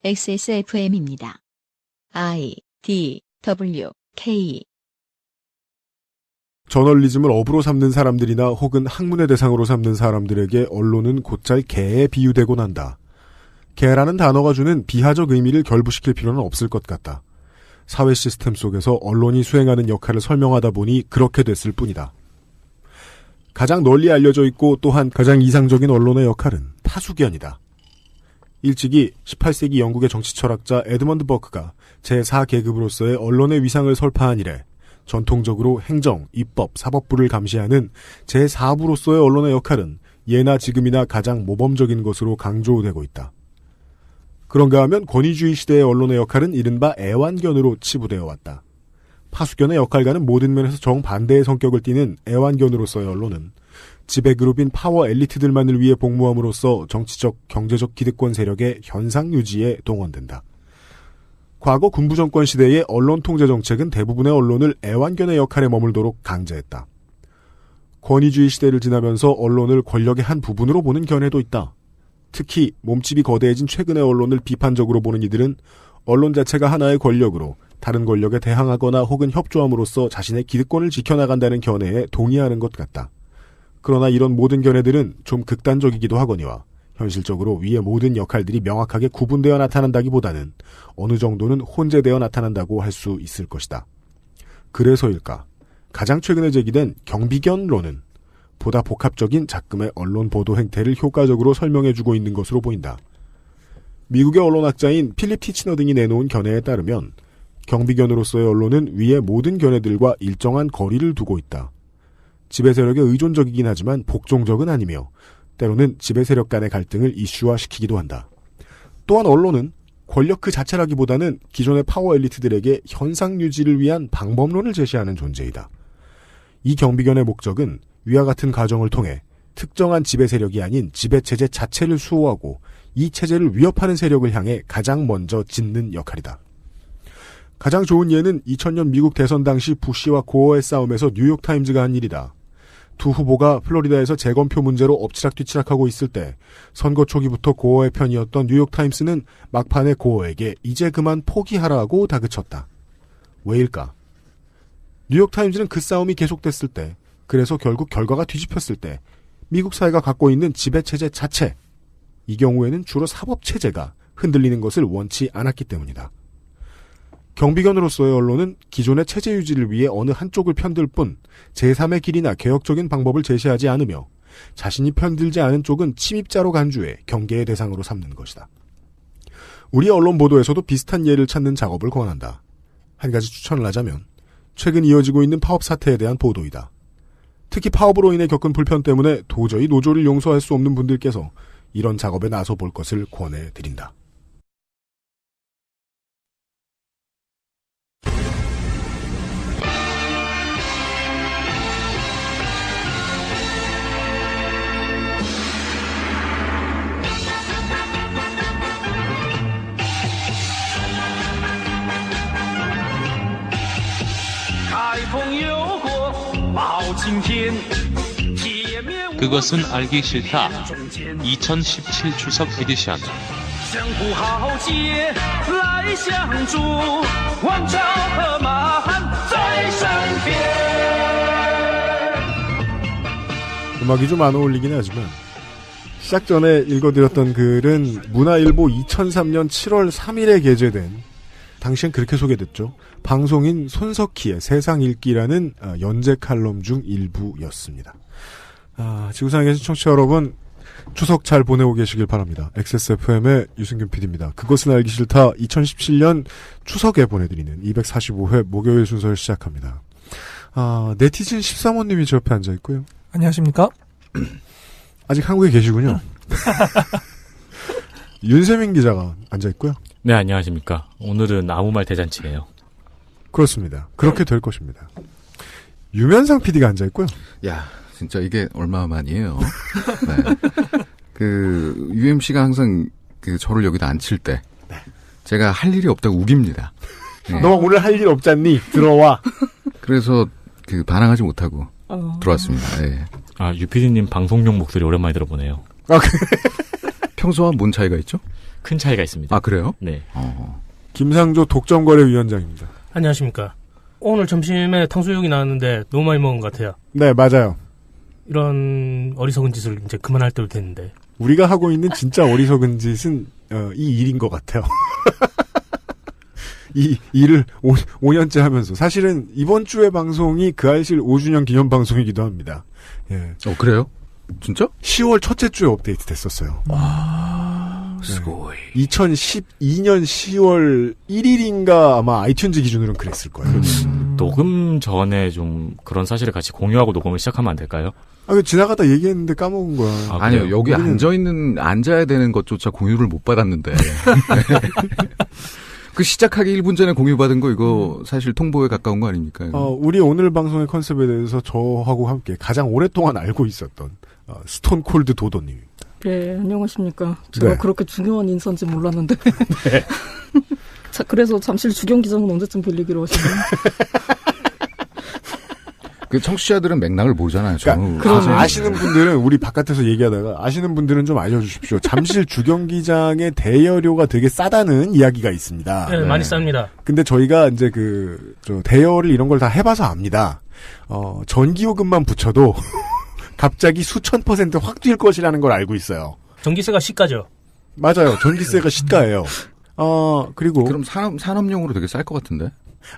XSFM입니다. I, D, W, K. 저널리즘을 업으로 삼는 사람들이나 혹은 학문의 대상으로 삼는 사람들에게 언론은 곧잘 개에 비유되곤 한다. 개라는 단어가 주는 비하적 의미를 결부시킬 필요는 없을 것 같다. 사회 시스템 속에서 언론이 수행하는 역할을 설명하다 보니 그렇게 됐을 뿐이다. 가장 널리 알려져 있고 또한 가장 이상적인 언론의 역할은 파수견이다. 일찍이 18세기 영국의 정치 철학자 에드먼드 버크가 제4계급으로서의 언론의 위상을 설파한 이래 전통적으로 행정, 입법, 사법부를 감시하는 제4부로서의 언론의 역할은 예나 지금이나 가장 모범적인 것으로 강조되고 있다. 그런가 하면 권위주의 시대의 언론의 역할은 이른바 애완견으로 치부되어 왔다. 파수견의 역할과는 모든 면에서 정반대의 성격을 띠는 애완견으로서의 언론은 지배그룹인 파워 엘리트들만을 위해 복무함으로써 정치적, 경제적 기득권 세력의 현상 유지에 동원된다. 과거 군부 정권 시대의 언론 통제 정책은 대부분의 언론을 애완견의 역할에 머물도록 강제했다. 권위주의 시대를 지나면서 언론을 권력의 한 부분으로 보는 견해도 있다. 특히 몸집이 거대해진 최근의 언론을 비판적으로 보는 이들은 언론 자체가 하나의 권력으로 다른 권력에 대항하거나 혹은 협조함으로써 자신의 기득권을 지켜나간다는 견해에 동의하는 것 같다. 그러나 이런 모든 견해들은 좀 극단적이기도 하거니와 현실적으로 위의 모든 역할들이 명확하게 구분되어 나타난다기보다는 어느 정도는 혼재되어 나타난다고 할 수 있을 것이다. 그래서일까? 가장 최근에 제기된 경비견론은 보다 복합적인 작금의 언론 보도 행태를 효과적으로 설명해주고 있는 것으로 보인다. 미국의 언론학자인 필립 티치너 등이 내놓은 견해에 따르면 경비견으로서의 언론은 위의 모든 견해들과 일정한 거리를 두고 있다. 지배세력에 의존적이긴 하지만 복종적은 아니며 때로는 지배세력 간의 갈등을 이슈화시키기도 한다. 또한 언론은 권력 그 자체라기보다는 기존의 파워 엘리트들에게 현상 유지를 위한 방법론을 제시하는 존재이다. 이 경비견의 목적은 위와 같은 과정을 통해 특정한 지배세력이 아닌 지배체제 자체를 수호하고 이 체제를 위협하는 세력을 향해 가장 먼저 짓는 역할이다. 가장 좋은 예는 2000년 미국 대선 당시 부시와 고어의 싸움에서 뉴욕타임즈가 한 일이다. 두 후보가 플로리다에서 재검표 문제로 엎치락뒤치락하고 있을 때 선거 초기부터 고어의 편이었던 뉴욕타임스는 막판에 고어에게 이제 그만 포기하라고 다그쳤다. 왜일까? 뉴욕타임즈는 그 싸움이 계속됐을 때, 그래서 결국 결과가 뒤집혔을 때 미국 사회가 갖고 있는 지배체제 자체, 이 경우에는 주로 사법체제가 흔들리는 것을 원치 않았기 때문이다. 경비견으로서의 언론은 기존의 체제 유지를 위해 어느 한쪽을 편들 뿐 제3의 길이나 개혁적인 방법을 제시하지 않으며 자신이 편들지 않은 쪽은 침입자로 간주해 경계의 대상으로 삼는 것이다. 우리 언론 보도에서도 비슷한 예를 찾는 작업을 권한다. 한 가지 추천을 하자면 최근 이어지고 있는 파업 사태에 대한 보도이다. 특히 파업으로 인해 겪은 불편 때문에 도저히 노조를 용서할 수 없는 분들께서 이런 작업에 나서볼 것을 권해드린다. 그것은 알기 싫다. 2017 추석 에디션. 음악이 좀 안 어울리긴 하지만 시작 전에 읽어드렸던 글은 문화일보 2003년 7월 3일에 게재된, 당시엔 그렇게 소개됐죠, 방송인 손석희의 세상 읽기라는 연재 칼럼 중 일부였습니다. 지구상에 계신 청취자 여러분, 추석 잘 보내고 계시길 바랍니다. XSFM의 유승균 PD입니다. 그것은 알기 싫다 2017년 추석에 보내드리는 245회 목요일 순서를 시작합니다. 네티즌 13호님이 제 옆에 앉아있고요. 안녕하십니까? 아직 한국에 계시군요. 윤세민 기자가 앉아있고요. 네, 안녕하십니까. 오늘은 아무 말 대잔치예요. 그렇습니다. 그렇게 될 것입니다. 유면상 PD가 앉아있고요. 야, 진짜 이게 얼마만이에요. 네. UMC가 항상 저를 여기다 앉힐 때, 네. 제가 할 일이 없다고 우깁니다. 네. 너 오늘 할 일 없잖니? 들어와. 그래서 반항하지 못하고 들어왔습니다. 네. 유PD님 방송용 목소리 오랜만에 들어보네요. 평소와 뭔 차이가 있죠? 큰 차이가 있습니다. 아, 그래요? 네. 김상조 독점거래위원장입니다. 안녕하십니까. 오늘 점심에 탕수육이 나왔는데 너무 많이 먹은 것 같아요. 네, 맞아요. 이런 어리석은 짓을 이제 그만할 때도 됐는데. 우리가 하고 있는 진짜 어리석은 짓은 이 일인 것 같아요. 이 일을 5년째 하면서 사실은 이번 주의 방송이 그 알실 5주년 기념 방송이기도 합니다. 예. 그래요? 진짜? 10월 첫째 주에 업데이트 됐었어요. 스고이. 2012년 10월 1일인가 아마 아이튠즈 기준으로는 그랬을 거예요. 녹음 전에 좀 그런 사실을 같이 공유하고 녹음을 시작하면 안 될까요? 지나가다 얘기했는데 까먹은 거야. 아니요, 그래요? 여기 앉아야 되는 것조차 공유를 못 받았는데. 그 시작하기 1분 전에 공유받은 거 이거 사실 통보에 가까운 거 아닙니까? 우리 오늘 방송의 컨셉에 대해서 저하고 함께 가장 오랫동안 알고 있었던 스톤 콜드 도도님. 네, 안녕하십니까. 제가 네. 그렇게 중요한 인사인지 몰랐는데. 네. 자, 그래서 잠실 주경기장은 언제쯤 빌리기로 하시나요? 그 청취자들은 맥락을 모르잖아요. 그러니까 아시는 분들은 우리 바깥에서 얘기하다가 아시는 분들은 좀 알려주십시오. 잠실 주경기장의 대여료가 되게 싸다는 이야기가 있습니다. 네, 많이 쌉니다. 근데 저희가 이제 대여를 이런 걸 다 해봐서 압니다. 전기요금만 붙여도 갑자기 수천 % 확 뛸 것이라는 걸 알고 있어요. 전기세가 시가죠. 맞아요. 전기세가 시가예요. 그리고. 그럼 산업용으로 되게 쌀 것 같은데?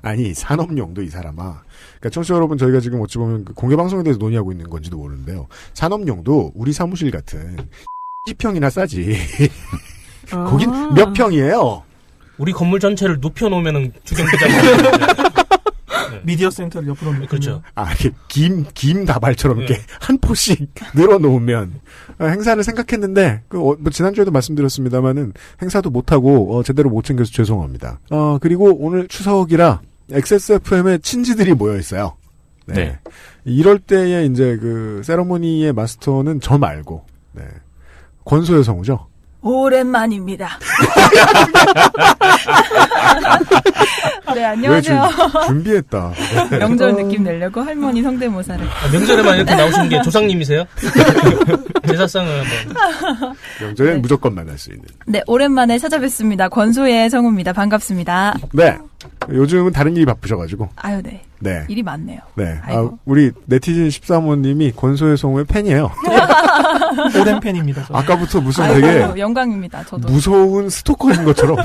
아니, 산업용도 이 사람아. 그러니까 청취자 여러분, 저희가 지금 어찌 보면 공개방송에 대해서 논의하고 있는 건지도 모르는데요. 산업용도 우리 사무실 같은 10평이나 싸지. 거긴 몇 평이에요? 우리 건물 전체를 눕혀놓으면 주경기장. 미디어 센터를 옆으로 놓으면. 그렇죠. 이렇게 김 다발처럼 이렇게 한 포씩 늘어놓으면 행사를 생각했는데 지난주에도 말씀드렸습니다만은 행사도 못하고 제대로 못 챙겨서 죄송합니다. 그리고 오늘 추석이라 XSFM의 친지들이 모여 있어요. 네. 이럴 때에 이제 세러모니의 마스터는 저 말고 권소의 성우죠. 오랜만입니다. 네, 안녕하세요. 준비했다. 명절 느낌 내려고 할머니 성대모사를. 명절에만 이렇게 나오시는 게 조상님이세요? 제사상을 한번. 명절엔 네. 무조건 만날 수 있는. 네, 오랜만에 찾아뵙습니다. 권소의 성우입니다. 반갑습니다. 네. 요즘은 다른 일이 바쁘셔가지고. 아유, 네. 네. 일이 많네요. 네. 우리 네티즌 13호님이 권소의 성우의 팬이에요. 오랜 팬입니다. 저는. 아까부터 무슨 되게 영광입니다. 저도 무서운 스토커인 것처럼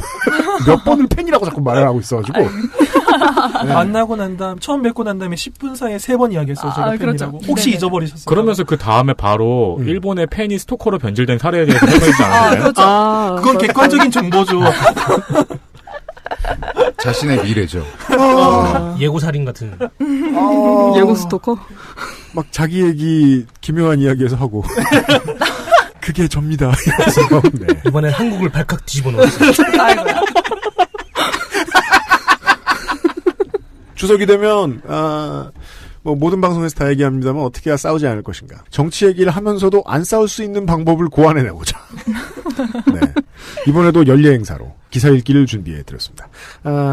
몇 번을 팬이라고 자꾸 말을 하고 있어가지고 네. 만나고 난 다음 처음 뵙고 난 다음에 10분 사이에 3번 이야기했어요. 제가 팬이라고. 그렇죠. 혹시 네네. 잊어버리셨어요? 그러면서 그 다음에 바로 일본의 팬이 스토커로 변질된 사례에 대해서 설명했지 않았나요? 그렇죠. 그건 객관적인 정보죠. 자신의 미래죠. 예고살인 같은. 예고 스토커? 막 자기 얘기 기묘한 이야기에서 하고 그게 접니다. 네. 이번엔 한국을 발칵 뒤집어 놓았어요. 추석이 되면 모든 방송에서 다 얘기합니다만 어떻게 해야 싸우지 않을 것인가. 정치 얘기를 하면서도 안 싸울 수 있는 방법을 고안해내고자. 네. 이번에도 연례 행사로 기사 읽기를 준비해드렸습니다.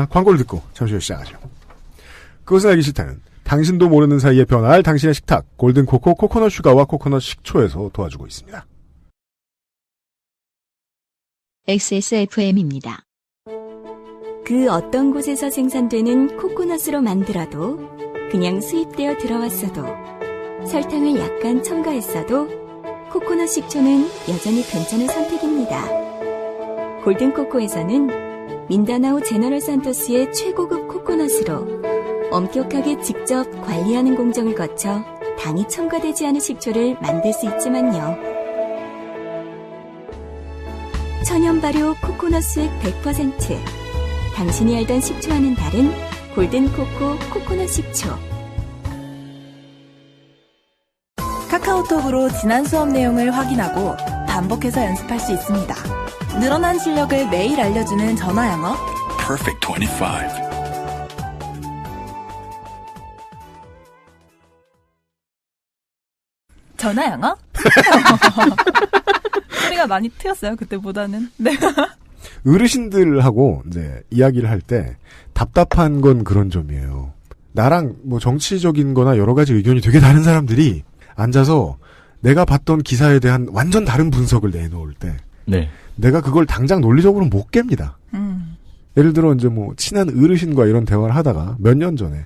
광고를 듣고 잠시 후 시작하죠. 그것은 알기 싫다는 당신도 모르는 사이에 변화할 당신의 식탁 골든코코 코코넛 슈가와 코코넛 식초에서 도와주고 있습니다. XSFM입니다. 그 어떤 곳에서 생산되는 코코넛으로 만들어도 그냥 수입되어 들어왔어도 설탕을 약간 첨가했어도 코코넛 식초는 여전히 괜찮은 선택입니다. 골든코코에서는 민다나오 제너럴 산토스의 최고급 코코넛으로 엄격하게 직접 관리하는 공정을 거쳐 당이 첨가되지 않은 식초를 만들 수 있지만요. 천연 발효 코코넛 수액 100%. 당신이 알던 식초와는 다른 골든코코 코코넛 식초. 카카오톡으로 지난 수업 내용을 확인하고 반복해서 연습할 수 있습니다. 늘어난 실력을 매일 알려주는 전화 영어. Perfect 25. 전화 영어? 소리가 많이 트였어요, 그때보다는. 네. 어르신들하고 이제 이야기를 할 때 답답한 건 그런 점이에요. 나랑 정치적인 거나 여러 가지 의견이 되게 다른 사람들이 앉아서 내가 봤던 기사에 대한 완전 다른 분석을 내놓을 때 네. 내가 그걸 당장 논리적으로 못 깹니다. 예를 들어 이제 뭐 친한 어르신과 이런 대화를 하다가 몇 년 전에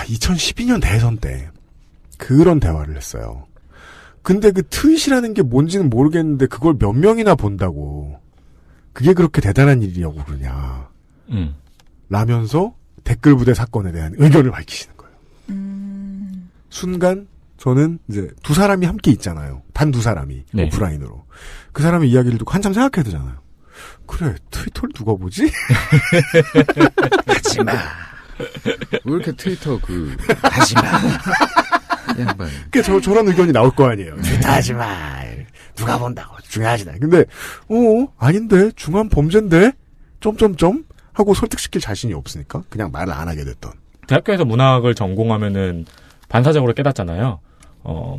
2012년 대선 때 그런 대화를 했어요. 근데 그 트윗이라는 게 뭔지는 모르겠는데 그걸 몇 명이나 본다고 그게 그렇게 대단한 일이냐고 그러냐. 라면서 댓글 부대 사건에 대한 의견을 밝히시는 거예요. 순간 저는 이제 두 사람이 함께 있잖아요. 단 두 사람이 네. 오프라인으로. 그 사람의 이야기를 듣고 한참 생각해야 되잖아요. 그래 트위터를 누가 보지? 하지마. 왜 이렇게 트위터 하지마. 양반. 그러니까 저런 의견이 나올 거 아니에요. 트위터 하지마. 누가 본다고 중요하지 않아. 근데 아닌데 중요한 범죄인데 점점점 하고 설득시킬 자신이 없으니까 그냥 말을 안 하게 됐던. 대학교에서 문학을 전공하면은 반사적으로 깨닫잖아요.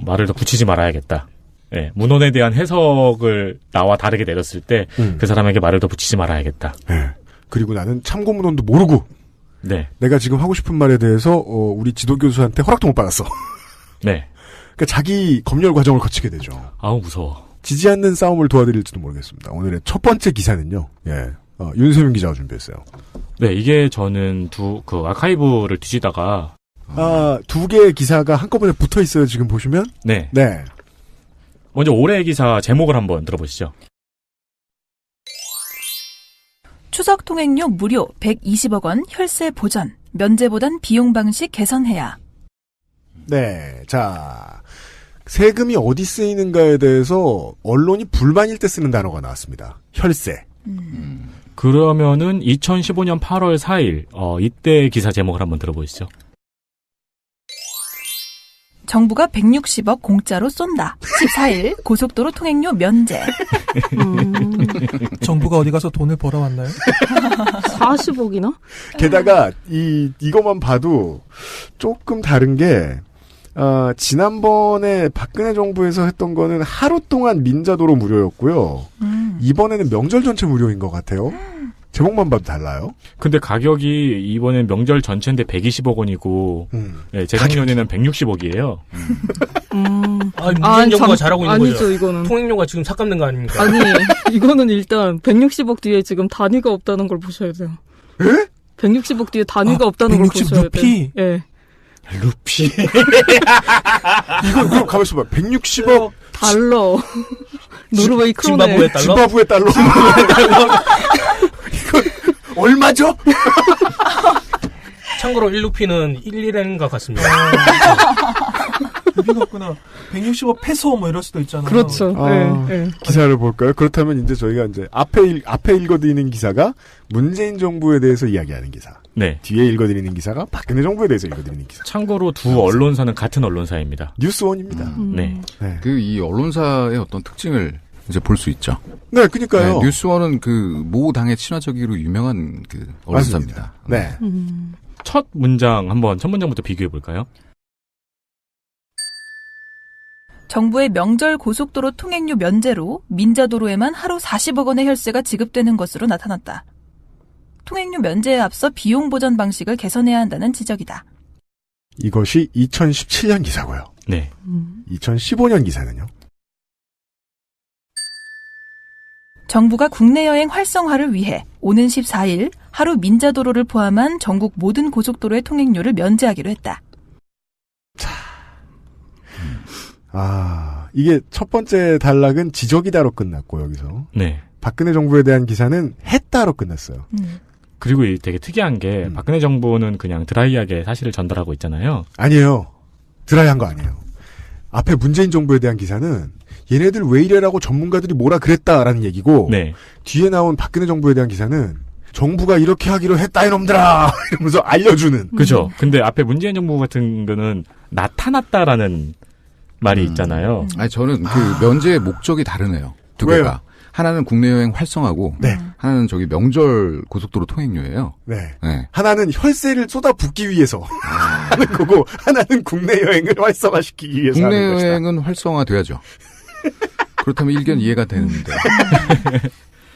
말을 더 붙이지 말아야겠다. 예, 문헌에 대한 해석을 나와 다르게 내렸을 때 그 사람에게 말을 더 붙이지 말아야겠다. 네. 그리고 나는 참고 문헌도 모르고 네. 내가 지금 하고 싶은 말에 대해서 우리 지도 교수한테 허락도 못 받았어. 네. 그러니까 자기 검열 과정을 거치게 되죠. 아우 무서워. 지지 않는 싸움을 도와드릴지도 모르겠습니다. 오늘의 첫 번째 기사는요. 예. 윤세민 기자가 준비했어요. 네, 이게 저는 아카이브를 뒤지다가 두 개의 기사가 한꺼번에 붙어 있어요. 지금 보시면. 네. 네. 먼저 올해의 기사 제목을 한번 들어보시죠. 추석 통행료 무료 120억 원 혈세 보전. 면제보단 비용 방식 개선해야. 네. 자, 세금이 어디 쓰이는가에 대해서 언론이 불만일 때 쓰는 단어가 나왔습니다. 혈세. 그러면은 2015년 8월 4일 이때 기사 제목을 한번 들어보시죠. 정부가 160억 공짜로 쏜다. 14일 고속도로 통행료 면제. 정부가 어디 가서 돈을 벌어왔나요? 40억이나? 게다가 이것만 봐도 조금 다른 게 지난번에 박근혜 정부에서 했던 거는 하루 동안 민자도로 무료였고요. 이번에는 명절 전체 무료인 것 같아요. 제목만 봐도 달라요. 근데 가격이 이번엔 명절 전체인데 120억 원이고 네, 재작년에는 160억이에요. 문재인 정부가 잘하고 있는 아니죠, 거죠. 이거는. 통행료가 지금 삭감된 거 아닙니까? 아니, 이거는 일단 160억 뒤에 지금 단위가 없다는 걸 보셔야 돼요. 에? 160억 뒤에 단위가 없다는 걸 보셔야 돼요. 루피? 예. 루피. 이거 그럼 가만있어 봐. 160억 달러. 노르웨이 크로네. 짐바브웨 달러. 이거 얼마죠? 참고로 1루피는 1일엔가 같습니다. 루피가 없구나. 160억 페소 뭐 이럴 수도 있잖아요. 그렇죠. 네. 기사를 볼까요? 그렇다면 이제 저희가 이제 앞에 읽어드리는 기사가 문재인 정부에 대해서 이야기하는 기사. 네. 뒤에 읽어드리는 기사가 박근혜 정부에 대해서 읽어드리는 기사. 참고로 두 언론사는 같은 언론사입니다. 뉴스원입니다. 네. 이 언론사의 어떤 특징을 이제 볼 수 있죠. 네, 그니까요. 네, 뉴스원은 모 당의 친화적이로 유명한 언론사입니다. 네. 첫 문장부터 비교해 볼까요? 정부의 명절 고속도로 통행료 면제로 민자도로에만 하루 40억 원의 혈세가 지급되는 것으로 나타났다. 통행료 면제에 앞서 비용 보전 방식을 개선해야 한다는 지적이다. 이것이 2017년 기사고요. 네. 2015년 기사는요. 정부가 국내 여행 활성화를 위해 오는 14일 하루 민자도로를 포함한 전국 모든 고속도로의 통행료를 면제하기로 했다. 이게 첫 번째 단락은 지적이다로 끝났고 여기서. 네. 박근혜 정부에 대한 기사는 했다로 끝났어요. 그리고 되게 특이한 게 박근혜 정부는 그냥 드라이하게 사실을 전달하고 있잖아요. 아니에요. 드라이한 거 아니에요. 앞에 문재인 정부에 대한 기사는 얘네들 왜 이래라고 전문가들이 뭐라 그랬다라는 얘기고 네. 뒤에 나온 박근혜 정부에 대한 기사는 정부가 이렇게 하기로 했다 이놈들아 이러면서 알려주는. 그죠. 근데 앞에 문재인 정부 같은 거는 나타났다라는 말이 있잖아요. 아니 저는 면제의 목적이 다르네요. 두 왜요? 개가. 하나는 국내 여행 활성화고 하나는 명절 고속도로 통행료예요. 네. 하나는 혈세를 쏟아붓기 위해서 하는 거고 하나는 국내 여행을 활성화시키기 위해서 국내 하는 것이다. 여행은 활성화돼야죠. 그렇다면 일견 이해가 되는데.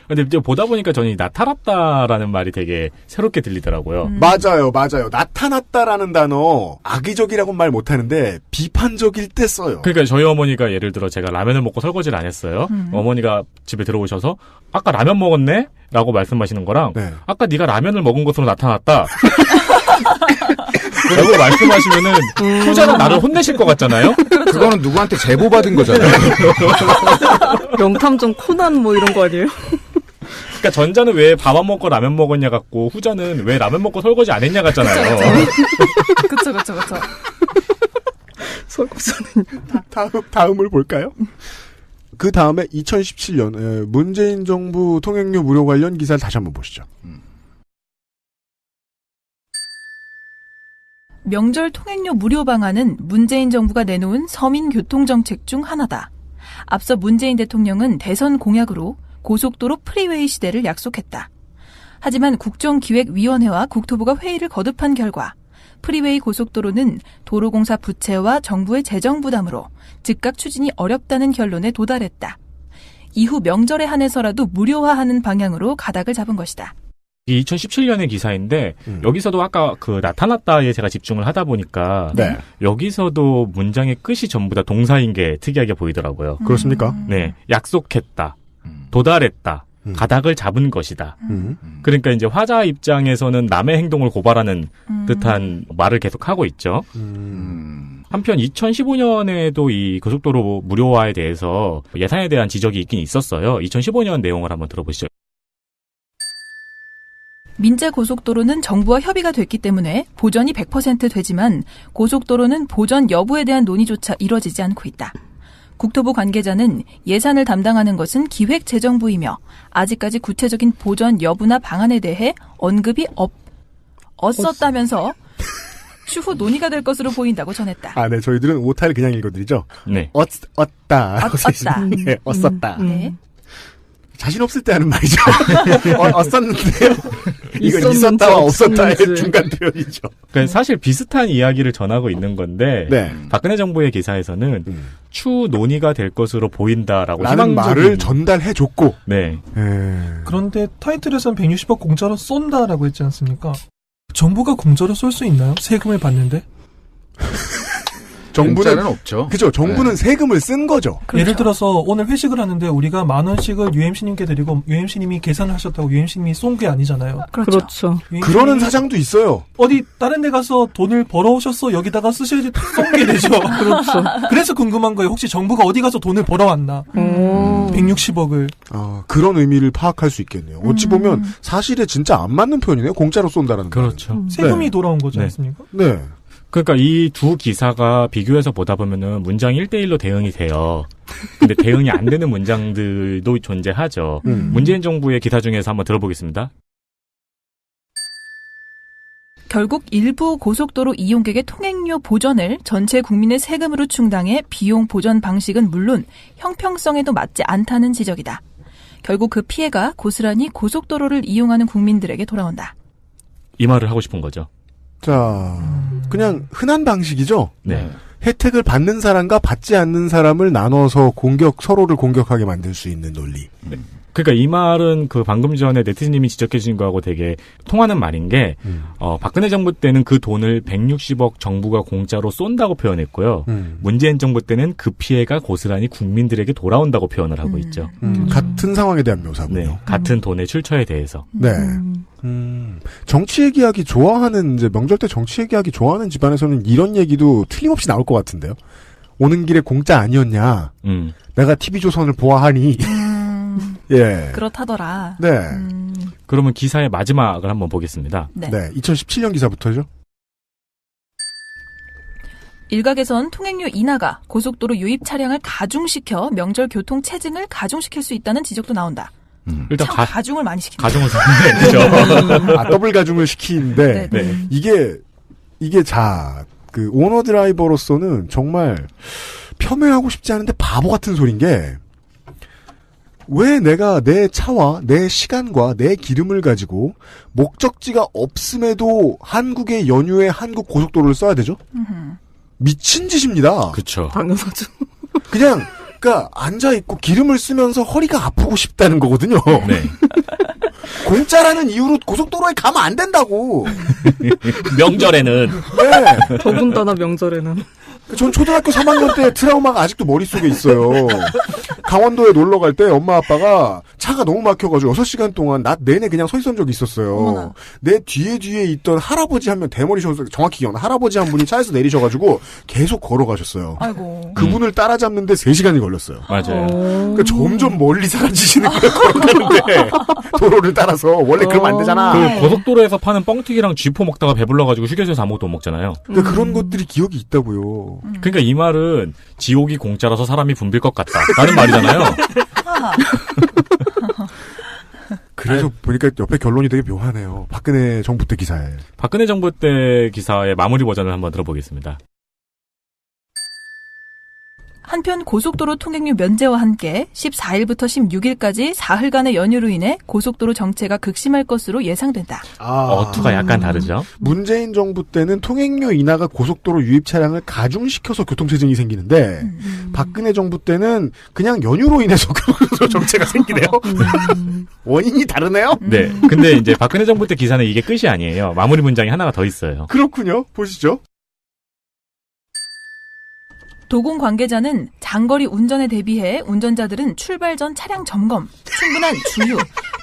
근데 이제 보다 보니까 저는 이 나타났다라는 말이 되게 새롭게 들리더라고요. 맞아요. 나타났다라는 단어 악의적이라고는 말 못하는데 비판적일 때 써요. 그러니까 저희 어머니가 예를 들어 제가 라면을 먹고 설거지를 안 했어요. 어머니가 집에 들어오셔서 아까 라면 먹었네? 라고 말씀하시는 거랑 네. 아까 네가 라면을 먹은 것으로 나타났다. 라고 말씀하시면은 후자는 나를 혼내실 것 같잖아요. 그거는 누구한테 제보받은 거잖아요. 명탐정 코난 뭐 이런 거 아니에요? 그러니까 전자는 왜 밥 안 먹고 라면 먹었냐 같고 후자는 왜 라면 먹고 설거지 안 했냐 같잖아요. 그쵸. 설거지는 다음을 볼까요? 그 다음에 2017년 문재인 정부 통행료 무료 관련 기사를 다시 한번 보시죠. 명절 통행료 무료 방안은 문재인 정부가 내놓은 서민 교통정책 중 하나다. 앞서 문재인 대통령은 대선 공약으로 고속도로 프리웨이 시대를 약속했다. 하지만 국정기획위원회와 국토부가 회의를 거듭한 결과 프리웨이 고속도로는 도로공사 부채와 정부의 재정 부담으로 즉각 추진이 어렵다는 결론에 도달했다. 이후 명절에 한해서라도 무료화하는 방향으로 가닥을 잡은 것이다. 이 2017년의 기사인데 여기서도 아까 그 나타났다에 제가 집중을 하다 보니까 네. 여기서도 문장의 끝이 전부 다 동사인 게 특이하게 보이더라고요. 그렇습니까? 네, 약속했다, 도달했다, 가닥을 잡은 것이다. 그러니까 이제 화자 입장에서는 남의 행동을 고발하는 듯한 말을 계속 하고 있죠. 한편 2015년에도 이 고속도로 무료화에 대해서 예산에 대한 지적이 있긴 있었어요. 2015년 내용을 한번 들어보시죠. 민자고속도로는 정부와 협의가 됐기 때문에 보전이 100% 되지만 고속도로는 보전 여부에 대한 논의조차 이뤄지지 않고 있다. 국토부 관계자는 예산을 담당하는 것은 기획재정부이며 아직까지 구체적인 보전 여부나 방안에 대해 언급이 없었다면서 추후 논의가 될 것으로 보인다고 전했다. 아, 네. 저희들은 오타를 그냥 읽어드리죠. 네. 얻다. 네, 얻었다. 네. 자신 없을 때 하는 말이죠. 얻었는데요. 이건 있었다와 없었다의 중간 표현이죠. 그러니까 사실 비슷한 이야기를 전하고 있는 건데 네. 박근혜 정부의 기사에서는 추후 논의가 될 것으로 보인다라고 라는 말을 전달해줬고 네. 그런데 타이틀에서는 160억 공짜로 쏜다라고 했지 않습니까? 정부가 공짜로 쏠 수 있나요? 세금을 받는데? 정부는 없죠. 그죠. 정부는 세금을 쓴 거죠. 그렇죠. 예를 들어서 오늘 회식을 하는데 우리가 10,000원씩을 UMC님께 드리고 UMC님이 계산을 하셨다고 UMC님이 쏜 게 아니잖아요. 그렇죠. 그러는 사장도 있어요. 어디 다른 데 가서 돈을 벌어오셨어 여기다가 쓰셔야지 쏜 게 되죠. 그렇죠. 그래서 궁금한 거예요. 혹시 정부가 어디 가서 돈을 벌어왔나. 160억을. 그런 의미를 파악할 수 있겠네요. 어찌 보면 사실에 진짜 안 맞는 표현이네요. 공짜로 쏜다라는 거. 그렇죠. 세금이 돌아온 거지 않습니까? 네. 그러니까 이 두 기사가 비교해서 보다 보면은 문장 1대1로 대응이 돼요. 근데 대응이 안 되는 문장들도 존재하죠. 문재인 정부의 기사 중에서 한번 들어보겠습니다. 결국 일부 고속도로 이용객의 통행료 보전을 전체 국민의 세금으로 충당해 비용 보전 방식은 물론 형평성에도 맞지 않다는 지적이다. 결국 그 피해가 고스란히 고속도로를 이용하는 국민들에게 돌아온다. 이 말을 하고 싶은 거죠. 자, 그냥 흔한 방식이죠. 네. 혜택을 받는 사람과 받지 않는 사람을 나눠서 서로를 공격하게 만들 수 있는 논리. 네. 그러니까 이 말은 그 방금 전에 네티즌님이 지적해 주신 거하고 되게 통하는 말인 게 박근혜 정부 때는 그 돈을 160억 정부가 공짜로 쏜다고 표현했고요. 문재인 정부 때는 그 피해가 고스란히 국민들에게 돌아온다고 표현을 하고 있죠. 같은 상황에 대한 묘사군요. 네, 같은 돈의 출처에 대해서. 네. 정치 얘기하기 좋아하는 이제 명절 때 정치 얘기하기 좋아하는 집안에서는 이런 얘기도 틀림없이 나올 것 같은데요. 오는 길에 공짜 아니었냐. 내가 TV조선을 보아하니. 예. 그렇다더라. 네. 그러면 기사의 마지막을 한번 보겠습니다. 네. 2017년 기사부터죠. 일각에선 통행료 인하가 고속도로 유입 차량을 가중시켜 명절 교통 체증을 가중시킬 수 있다는 지적도 나온다. 일단 가중을 많이 시킨다. 가중을 그렇죠. 더블 가중을 시키는데 네. 이게 그 오너 드라이버로서는 정말 폄훼하고 싶지 않은데 바보 같은 소린 게 왜 내가 내 차와 내 시간과 내 기름을 가지고 목적지가 없음에도 한국의 연유에 한국 고속도로를 써야 되죠? 미친 짓입니다. 그렇죠. 당연하죠. 그냥 그러니까 앉아있고 기름을 쓰면서 허리가 아프고 싶다는 거거든요. 네. 공짜라는 이유로 고속도로에 가면 안 된다고. 명절에는. 네. 더군다나 명절에는. 전 초등학교 3학년 때 트라우마가 아직도 머릿속에 있어요. 강원도에 놀러 갈 때 엄마 아빠가 차가 너무 막혀가지고 6시간 동안 낮 내내 그냥 서 있었던 적이 있었어요. 어머나. 내 뒤에 있던 할아버지 한 명, 대머리 정확히 기억나. 할아버지 한 분이 차에서 내리셔가지고 계속 걸어가셨어요. 아이고. 그분을 따라잡는데 3시간이 걸렸어요. 맞아요. 그러니까 점점 멀리 사라지시는 거예요. 걸어가는데. 도로를 따라서. 원래 그러면 안 되잖아. 그 고속도로에서 파는 뻥튀기랑 쥐포 먹다가 배불러가지고 휴게소에서 아무것도 못 먹잖아요. 그러니까 그런 것들이 기억이 있다고요. 그러니까 이 말은 지옥이 공짜라서 사람이 붐빌 것 같다. 라는 말이잖아요. 그래서 보니까 옆에 결론이 되게 묘하네요. 박근혜 정부 때 기사에. 박근혜 정부 때 기사의 마무리 버전을 한번 들어보겠습니다. 한편 고속도로 통행료 면제와 함께 14일부터 16일까지 사흘간의 연휴로 인해 고속도로 정체가 극심할 것으로 예상된다. 어투가 약간 다르죠? 문재인 정부 때는 통행료 인하가 고속도로 유입 차량을 가중시켜서 교통체증이 생기는데 박근혜 정부 때는 그냥 연휴로 인해서 고속도로 정체가 생기네요. 원인이 다르네요? 네. 근데 이제 박근혜 정부 때 기사는 이게 끝이 아니에요. 마무리 문장이 하나가 더 있어요. 그렇군요. 보시죠. 도공 관계자는 장거리 운전에 대비해 운전자들은 출발 전 차량 점검, 충분한 주유,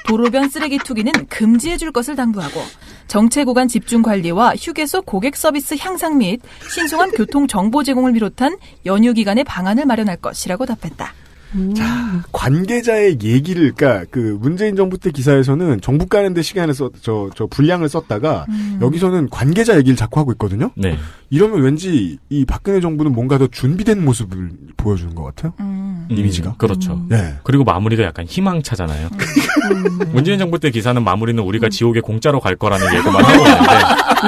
도로변 쓰레기 투기는 금지해 줄 것을 당부하고 정체 구간 집중 관리와 휴게소 고객 서비스 향상 및 신속한 교통 정보 제공을 비롯한 연휴 기간의 방안을 마련할 것이라고 답했다. 자, 관계자의 얘기를, 그러니까 그 문재인 정부 때 기사에서는 정부 까는데 시간을 분량을 썼다가 여기서는 관계자 얘기를 자꾸 하고 있거든요. 네. 이러면 왠지 이 박근혜 정부는 뭔가 더 준비된 모습을 보여주는 것 같아요. 이미지가. 그렇죠. 네. 그리고 마무리가 약간 희망차잖아요. 문재인 정부 때 기사는 마무리는 우리가 지옥에 공짜로 갈 거라는 예고만 하고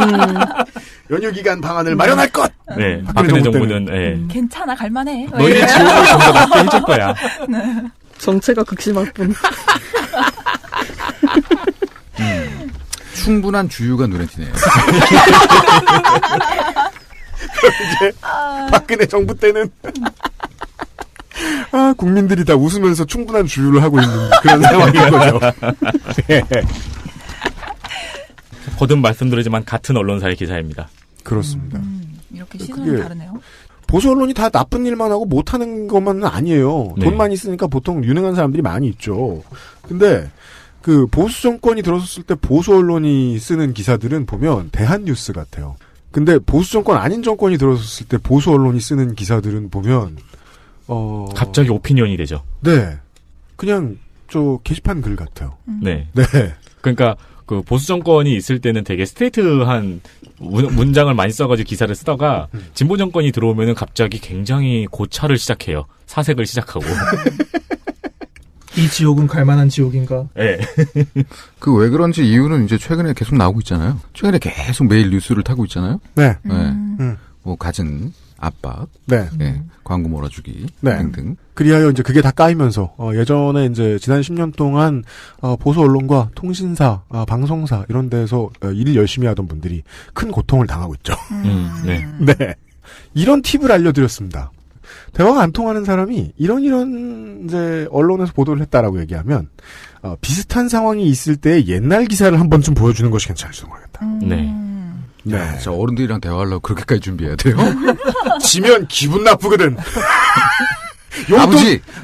있는데 연휴 기간 방안을 마련할 것. 네. 박근혜 정부는 괜찮아 갈만해. 너희들 지옥을 좀 더 낫게 해줄 거야. 네. 정체가 극심할 뿐. 충분한 주유가 눈에 띄네요. 이제 박근혜 정부 때는 국민들이 다 웃으면서 충분한 주유를 하고 있는 그런 상황인 거죠. 네. 거듭 말씀드리지만 같은 언론사의 기사입니다. 그렇습니다. 이렇게 시선이 다르네요. 보수 언론이 다 나쁜 일만 하고 못하는 것만은 아니에요. 네. 돈만 있으니까 보통 유능한 사람들이 많이 있죠. 근데 그 보수 정권이 들어섰을 때 보수 언론이 쓰는 기사들은 보면 대한뉴스 같아요. 근데 보수 정권 아닌 정권이 들어섰을 때 보수 언론이 쓰는 기사들은 보면 갑자기 오피니언이 되죠. 네. 그냥 게시판 글 같아요. 네. 네. 그러니까 그 보수 정권이 있을 때는 되게 스트레이트한 문장을 많이 써가지고 기사를 쓰다가 진보 정권이 들어오면은 갑자기 굉장히 고찰을 시작해요. 사색을 시작하고. 이 지옥은 갈만한 지옥인가? 네. 그 왜 그런지 이유는 이제 최근에 계속 나오고 있잖아요. 최근에 계속 매일 뉴스를 타고 있잖아요. 네. 뭐 갖은 압박, 네. 광고 몰아주기 네. 등등. 그리하여 이제 그게 다 까이면서 예전에 이제 지난 10년 동안 보수 언론과 통신사, 방송사 이런 데서 일을 열심히 하던 분들이 큰 고통을 당하고 있죠. 네. 네. 이런 팁을 알려드렸습니다. 대화가 안 통하는 사람이 이런 이제 언론에서 보도를 했다라고 얘기하면 비슷한 상황이 있을 때 옛날 기사를 한 번쯤 보여주는 것이 괜찮을지 모르겠다. 네. 네. 저 어른들이랑 대화하려고 그렇게까지 준비해야 돼요? 지면 기분 나쁘거든.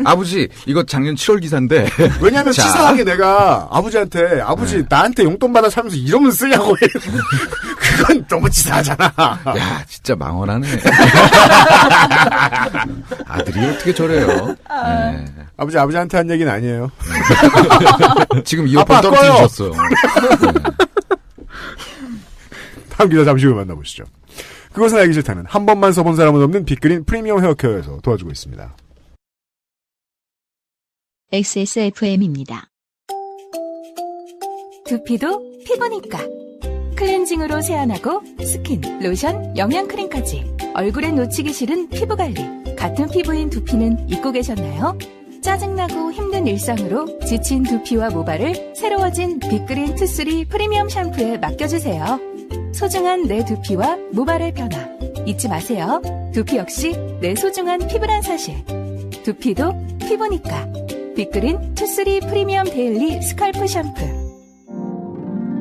아버지, 이거 작년 7월 기사인데. 왜냐면 자. 치사하게 내가 아버지한테, 나한테 용돈 받아 살면서 이러면 쓰냐고 해. 그건 너무 치사하잖아. 야, 진짜 망언하네. 아들이 어떻게 저래요? 네. 아버지한테 한 얘기는 아니에요. 지금 이어폰 떨어뜨리셨어. 다음 기사 잠시 후에 만나보시죠. 그것은 알기 싫다는 한 번만 써본 사람은 없는 빅그린 프리미엄 헤어케어에서 도와주고 있습니다. XSFM입니다. 두피도 피부니까. 클렌징으로 세안하고 스킨, 로션, 영양크림까지. 얼굴에 놓치기 싫은 피부관리. 같은 피부인 두피는 잊고 계셨나요? 짜증나고 힘든 일상으로 지친 두피와 모발을 새로워진 빅그린 투쓰리 프리미엄 샴푸에 맡겨주세요. 소중한 내 두피와 모발의 변화 잊지 마세요. 두피 역시 내 소중한 피부란 사실. 두피도 피부니까. 빅그린 투쓰리 프리미엄 데일리 스칼프 샴푸.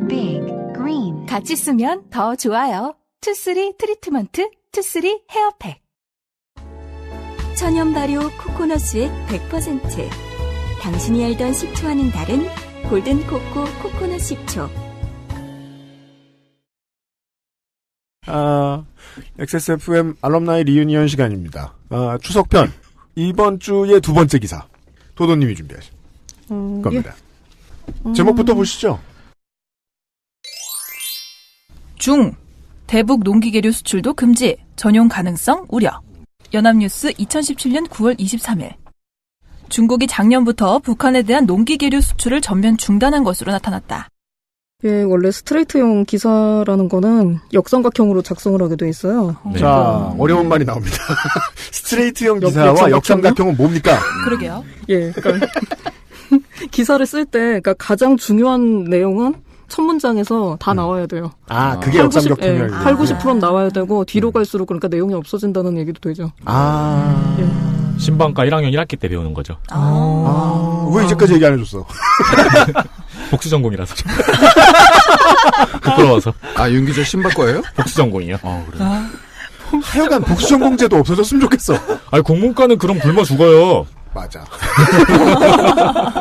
빅 그린. 같이 쓰면 더 좋아요. 투쓰리 트리트먼트 투쓰리 헤어팩. 천연 발효 코코넛 수액 100%. 당신이 알던 식초와는 다른 골든 코코 코코넛 식초. XSFM 알럼나이 리유니언 시간입니다. 추석편 이번 주의 두 번째 기사 도도님이 준비하신 겁니다. 제목부터 보시죠. 중 대북 농기계류 수출도 금지, 전용 가능성 우려. 연합뉴스 2017년 9월 23일. 중국이 작년부터 북한에 대한 농기계류 수출을 전면 중단한 것으로 나타났다. 예, 원래 스트레이트형 기사라는 거는 역삼각형으로 작성을 하게 돼 있어요. 네. 자, 어려운 말이 나옵니다. 스트레이트형 기사와 역삼각형은 뭡니까? 그러게요. 예, 그러니까 기사를 쓸 때 그러니까 가장 중요한 내용은 첫 문장에서 다 나와야 돼요. 아, 그게 역삼각형이에요. 8, 90%는 나와야 되고 뒤로 갈수록 그러니까 내용이 없어진다는 얘기도 되죠. 예. 신방과 1학년 1학기 때 배우는 거죠. 왜 이제까지 얘기 안 해줬어? 복수 전공이라서. 부끄러워서. 윤 기자 신박과예요? 복수 전공이요. 그래. 하여간 복수 전공제도 없어졌으면 좋겠어. 아니, 공문과는 그럼 굶어 죽어요. 맞아.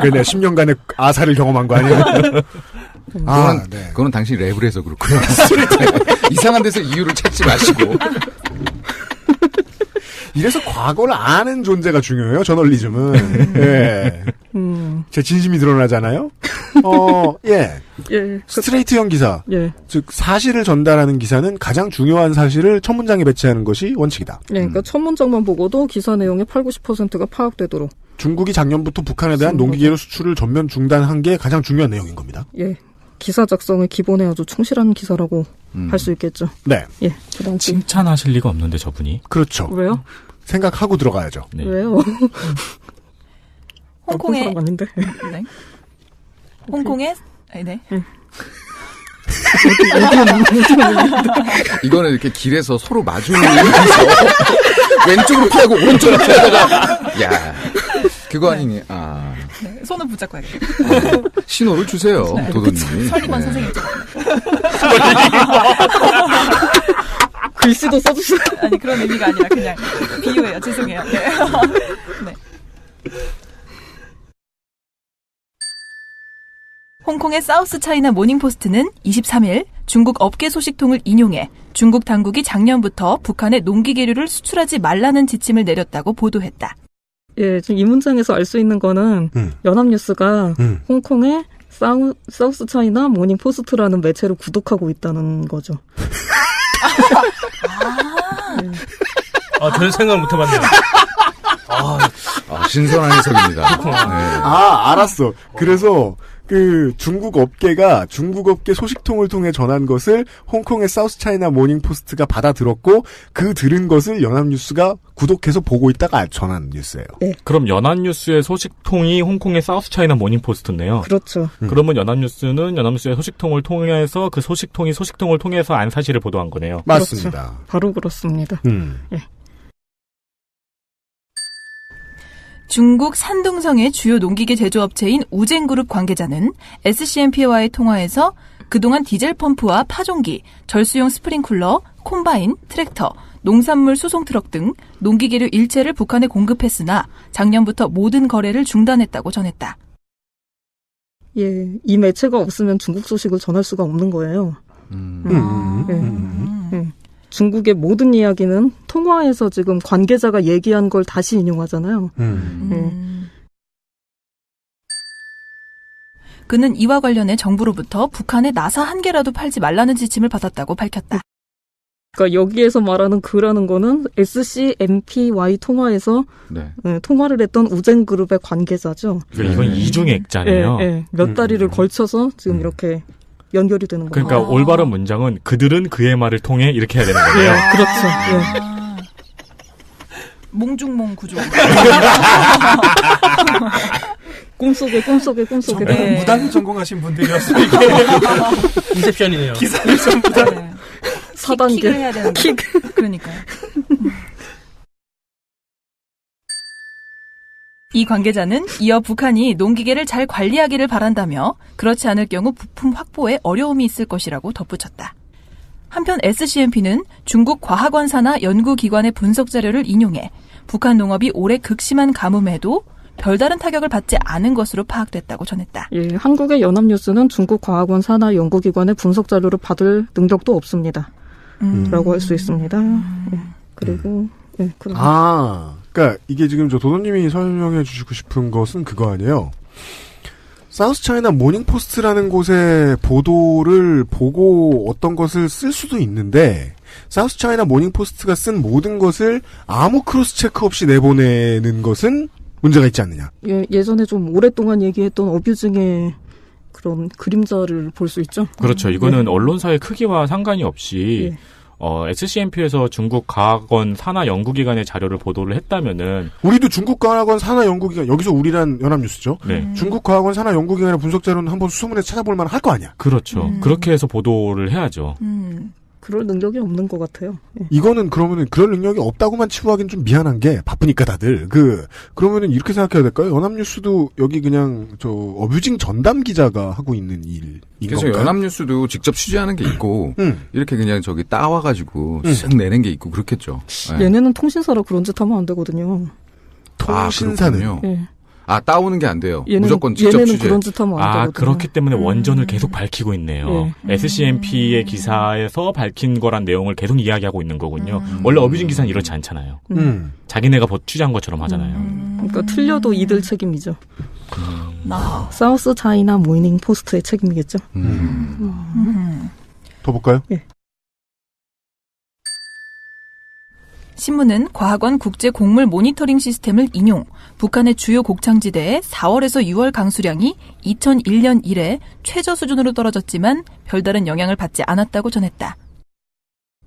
그래, 내가 10년간의 아사를 경험한 거 아니에요? 그거는 당신이 랩을 해서 그렇고요. 이상한 데서 이유를 찾지 마시고. 이래서 과거를 아는 존재가 중요해요, 저널리즘은. 예. 제 진심이 드러나잖아요? 예. 스트레이트형 기사. 예. 즉, 사실을 전달하는 기사는 가장 중요한 사실을 첫 문장에 배치하는 것이 원칙이다. 예, 그러니까 첫 문장만 보고도 기사 내용의 8, 90%가 파악되도록. 중국이 작년부터 북한에 대한 농기계류 수출을 전면 중단한 게 가장 중요한 내용인 겁니다. 예. 기사 작성의 기본에 아주 충실한 기사라고 할 수 있겠죠. 네. 예. 그다음 칭찬하실 리가 없는데, 저분이. 그렇죠. 왜요? 생각하고 들어가야죠. 네. 왜요? 홍콩의 사람 아닌데. 네. 홍콩의 네. 이거는 이렇게 길에서 서로 마주하면서 왼쪽으로 피하고 오른쪽으로 피하다가 야 그거 아니니 네, 손을 붙잡고 해야겠다. 신호를 주세요. 도도님이. 설리번 선생님죠. 글씨도 써주세요. 아니 그런 의미가 아니라 그냥 비유예요. 죄송해요. 네. 네. 홍콩의 사우스 차이나 모닝포스트는 23일 중국 업계 소식통을 인용해 중국 당국이 작년부터 북한에 농기계류를 수출하지 말라는 지침을 내렸다고 보도했다. 예, 지금 이 문장에서 알 수 있는 거는 연합뉴스가 홍콩의 사우스 차이나 모닝포스트라는 매체를 구독하고 있다는 거죠. 저는 생각 못 해봤네요. 신선한 해석입니다. 네. 알았어. 그래서 중국 업계가 중국 업계 소식통을 통해 전한 것을 홍콩의 사우스 차이나 모닝 포스트가 받아들었고 그 들은 것을 연합뉴스가 구독해서 보고 있다가 전한 뉴스예요. 네. 그럼 연합뉴스의 소식통이 홍콩의 사우스 차이나 모닝 포스트인데요. 그렇죠. 그러면 연합뉴스는 연합뉴스의 소식통을 통해서 그 소식통이 소식통을 통해서 안 사실을 보도한 거네요. 맞습니다. 그렇죠. 바로 그렇습니다. 예. 중국 산둥성의 주요 농기계 제조업체인 우젠그룹 관계자는 SCMP와의 통화에서 그동안 디젤 펌프와 파종기, 절수용 스프링쿨러, 콤바인, 트랙터, 농산물 수송 트럭 등 농기계류 일체를 북한에 공급했으나 작년부터 모든 거래를 중단했다고 전했다. 예, 이 매체가 없으면 중국 소식을 전할 수가 없는 거예요. 중국의 모든 이야기는 통화에서 지금 관계자가 얘기한 걸 다시 인용하잖아요. 그는 이와 관련해 정부로부터 북한에 나사 한 개라도 팔지 말라는 지침을 받았다고 밝혔다. 그러니까 여기에서 말하는 그라는 거는 SCMPY 통화에서 통화를 했던 우젠그룹의 관계자죠. 이건 이중의 액자네요. 몇 다리를 걸쳐서 지금 이렇게 연결이 되는 거예요. 그러니까 올바른 문장은 그들은 그의 말을 통해 이렇게 해야 되는 거예요. 그렇죠. 몽중몽 구조. 꿈속에. 정말 무당 전공하신 분들이었어요. 인셉션이네요. 기사를 전부 다. 4단계. 킥을 해야 되는데. 그러니까요. 이 관계자는 이어 북한이 농기계를 잘 관리하기를 바란다며 그렇지 않을 경우 부품 확보에 어려움이 있을 것이라고 덧붙였다. 한편 SCMP는 중국 과학원 산하 연구기관의 분석 자료를 인용해 북한 농업이 올해 극심한 가뭄에도 별다른 타격을 받지 않은 것으로 파악됐다고 전했다. 예, 한국의 연합뉴스는 중국 과학원 산하 연구기관의 분석 자료를 받을 능력도 없습니다. 라고 할 수 있습니다. 예, 그리고 예, 그러니까 이게 지금 저 도도님이 설명해 주시고 싶은 것은 그거 아니에요. 사우스 차이나 모닝포스트라는 곳의 보도를 보고 어떤 것을 쓸 수도 있는데 사우스 차이나 모닝포스트가 쓴 모든 것을 아무 크로스 체크 없이 내보내는 것은 문제가 있지 않느냐. 예전에 좀 오랫동안 얘기했던 어뷰징의 그런 그림자를 볼 수 있죠. 그렇죠. 이거는 언론사의 크기와 상관이 없이 SCMP에서 중국 과학원 산하 연구기관의 자료를 보도를 했다면은 우리도 중국 과학원 산하 연구기관 여기서 우리란 연합뉴스죠. 네. 중국 과학원 산하 연구기관의 분석 자료는 한번 수소문에 찾아볼 만한 할 거 아니야. 그렇죠. 그렇게 해서 보도를 해야죠. 그럴 능력이 없는 것 같아요. 예. 이거는 그러면은 그럴 능력이 없다고만 치부하기는 좀 미안한 게 바쁘니까 다들 그러면은 이렇게 생각해야 될까요? 연합뉴스도 여기 그냥 저 어뷰징 전담 기자가 하고 있는 일인 그래서 건가요? 연합뉴스도 직접 취재하는 게 있고 이렇게 그냥 저기 따와가지고 쓱 내는 게 있고 그렇겠죠. 네. 얘네는 통신사라 그런 짓 하면 안 되거든요. 통신사는 예. 따오는 게 안 돼요. 얘는, 무조건 직접 얘네는 취재. 그런 짓 하면 안 되거든요. 그렇기 때문에 원전을 계속 밝히고 있네요. SCMP의 기사에서 밝힌 거란 내용을 계속 이야기하고 있는 거군요. 원래 어뷰징 기사는 이렇지 않잖아요. 자기네가 취재한 것처럼 하잖아요. 그러니까 틀려도 이들 책임이죠. 사우스 차이나 모닝 포스트의 책임이겠죠. 더 볼까요? 예. 신문은 과학원 국제 곡물 모니터링 시스템을 인용, 북한의 주요 곡창지대에 4월에서 6월 강수량이 2001년 이래 최저 수준으로 떨어졌지만 별다른 영향을 받지 않았다고 전했다.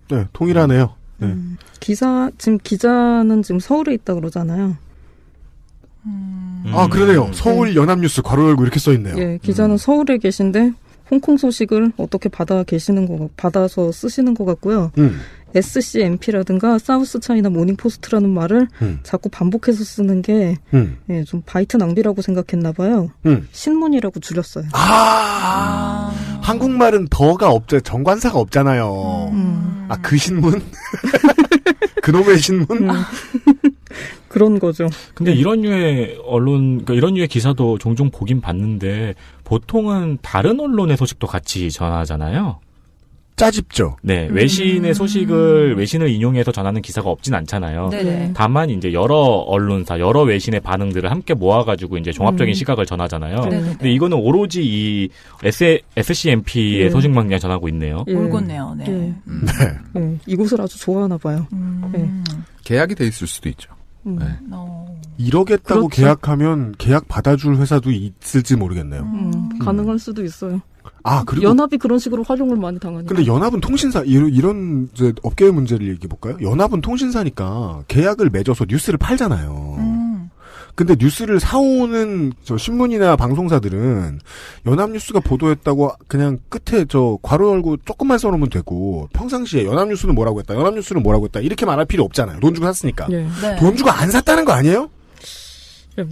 네, 통일하네요. 네. 기자는 지금 서울에 있다 그러잖아요. 그러네요. 서울 연합뉴스 괄호 열고 이렇게 써 있네요. 예, 기자는 서울에 계신데 홍콩 소식을 어떻게 받아서 쓰시는 것 같고요. SCMP라든가 사우스 차이나 모닝 포스트라는 말을 자꾸 반복해서 쓰는 게 좀 바이트 낭비라고 생각했나 봐요. 신문이라고 줄였어요. 한국말은 더가 없죠. 정관사가 없잖아요. 그 신문? 그놈의 신문? 그런 거죠. 근데 이런 류의 그러니까 이런 류의 기사도 종종 보긴 봤는데 보통은 다른 언론의 소식도 같이 전하잖아요. 짜집죠. 네, 외신을 인용해서 전하는 기사가 없진 않잖아요. 네네. 다만 이제 여러 언론사, 여러 외신의 반응들을 함께 모아가지고 이제 종합적인 시각을 전하잖아요. 근데 이거는 오로지 이 SCMP의 소식만 그냥 전하고 있네요. 올곧네요. 네. 이곳을 아주 좋아하나 봐요. 계약이 돼 있을 수도 있죠. 네. 이러겠다고 그렇죠. 계약하면 계약 받아줄 회사도 있을지 모르겠네요. 가능할 수도 있어요. 그리고 연합이 그런 식으로 활용을 많이 당하니까. 근데 연합은 통신사 이런 이제 업계의 문제를 얘기해 볼까요? 연합은 통신사니까 계약을 맺어서 뉴스를 팔잖아요. 근데 뉴스를 사오는 저 신문이나 방송사들은 연합뉴스가 보도했다고 그냥 끝에 저 괄호 열고 조금만 써놓으면 되고 평상시에 연합뉴스는 뭐라고 했다, 연합뉴스는 뭐라고 했다 이렇게 말할 필요 없잖아요. 돈 주고 샀으니까. 네. 돈 주고 안 샀다는 거 아니에요?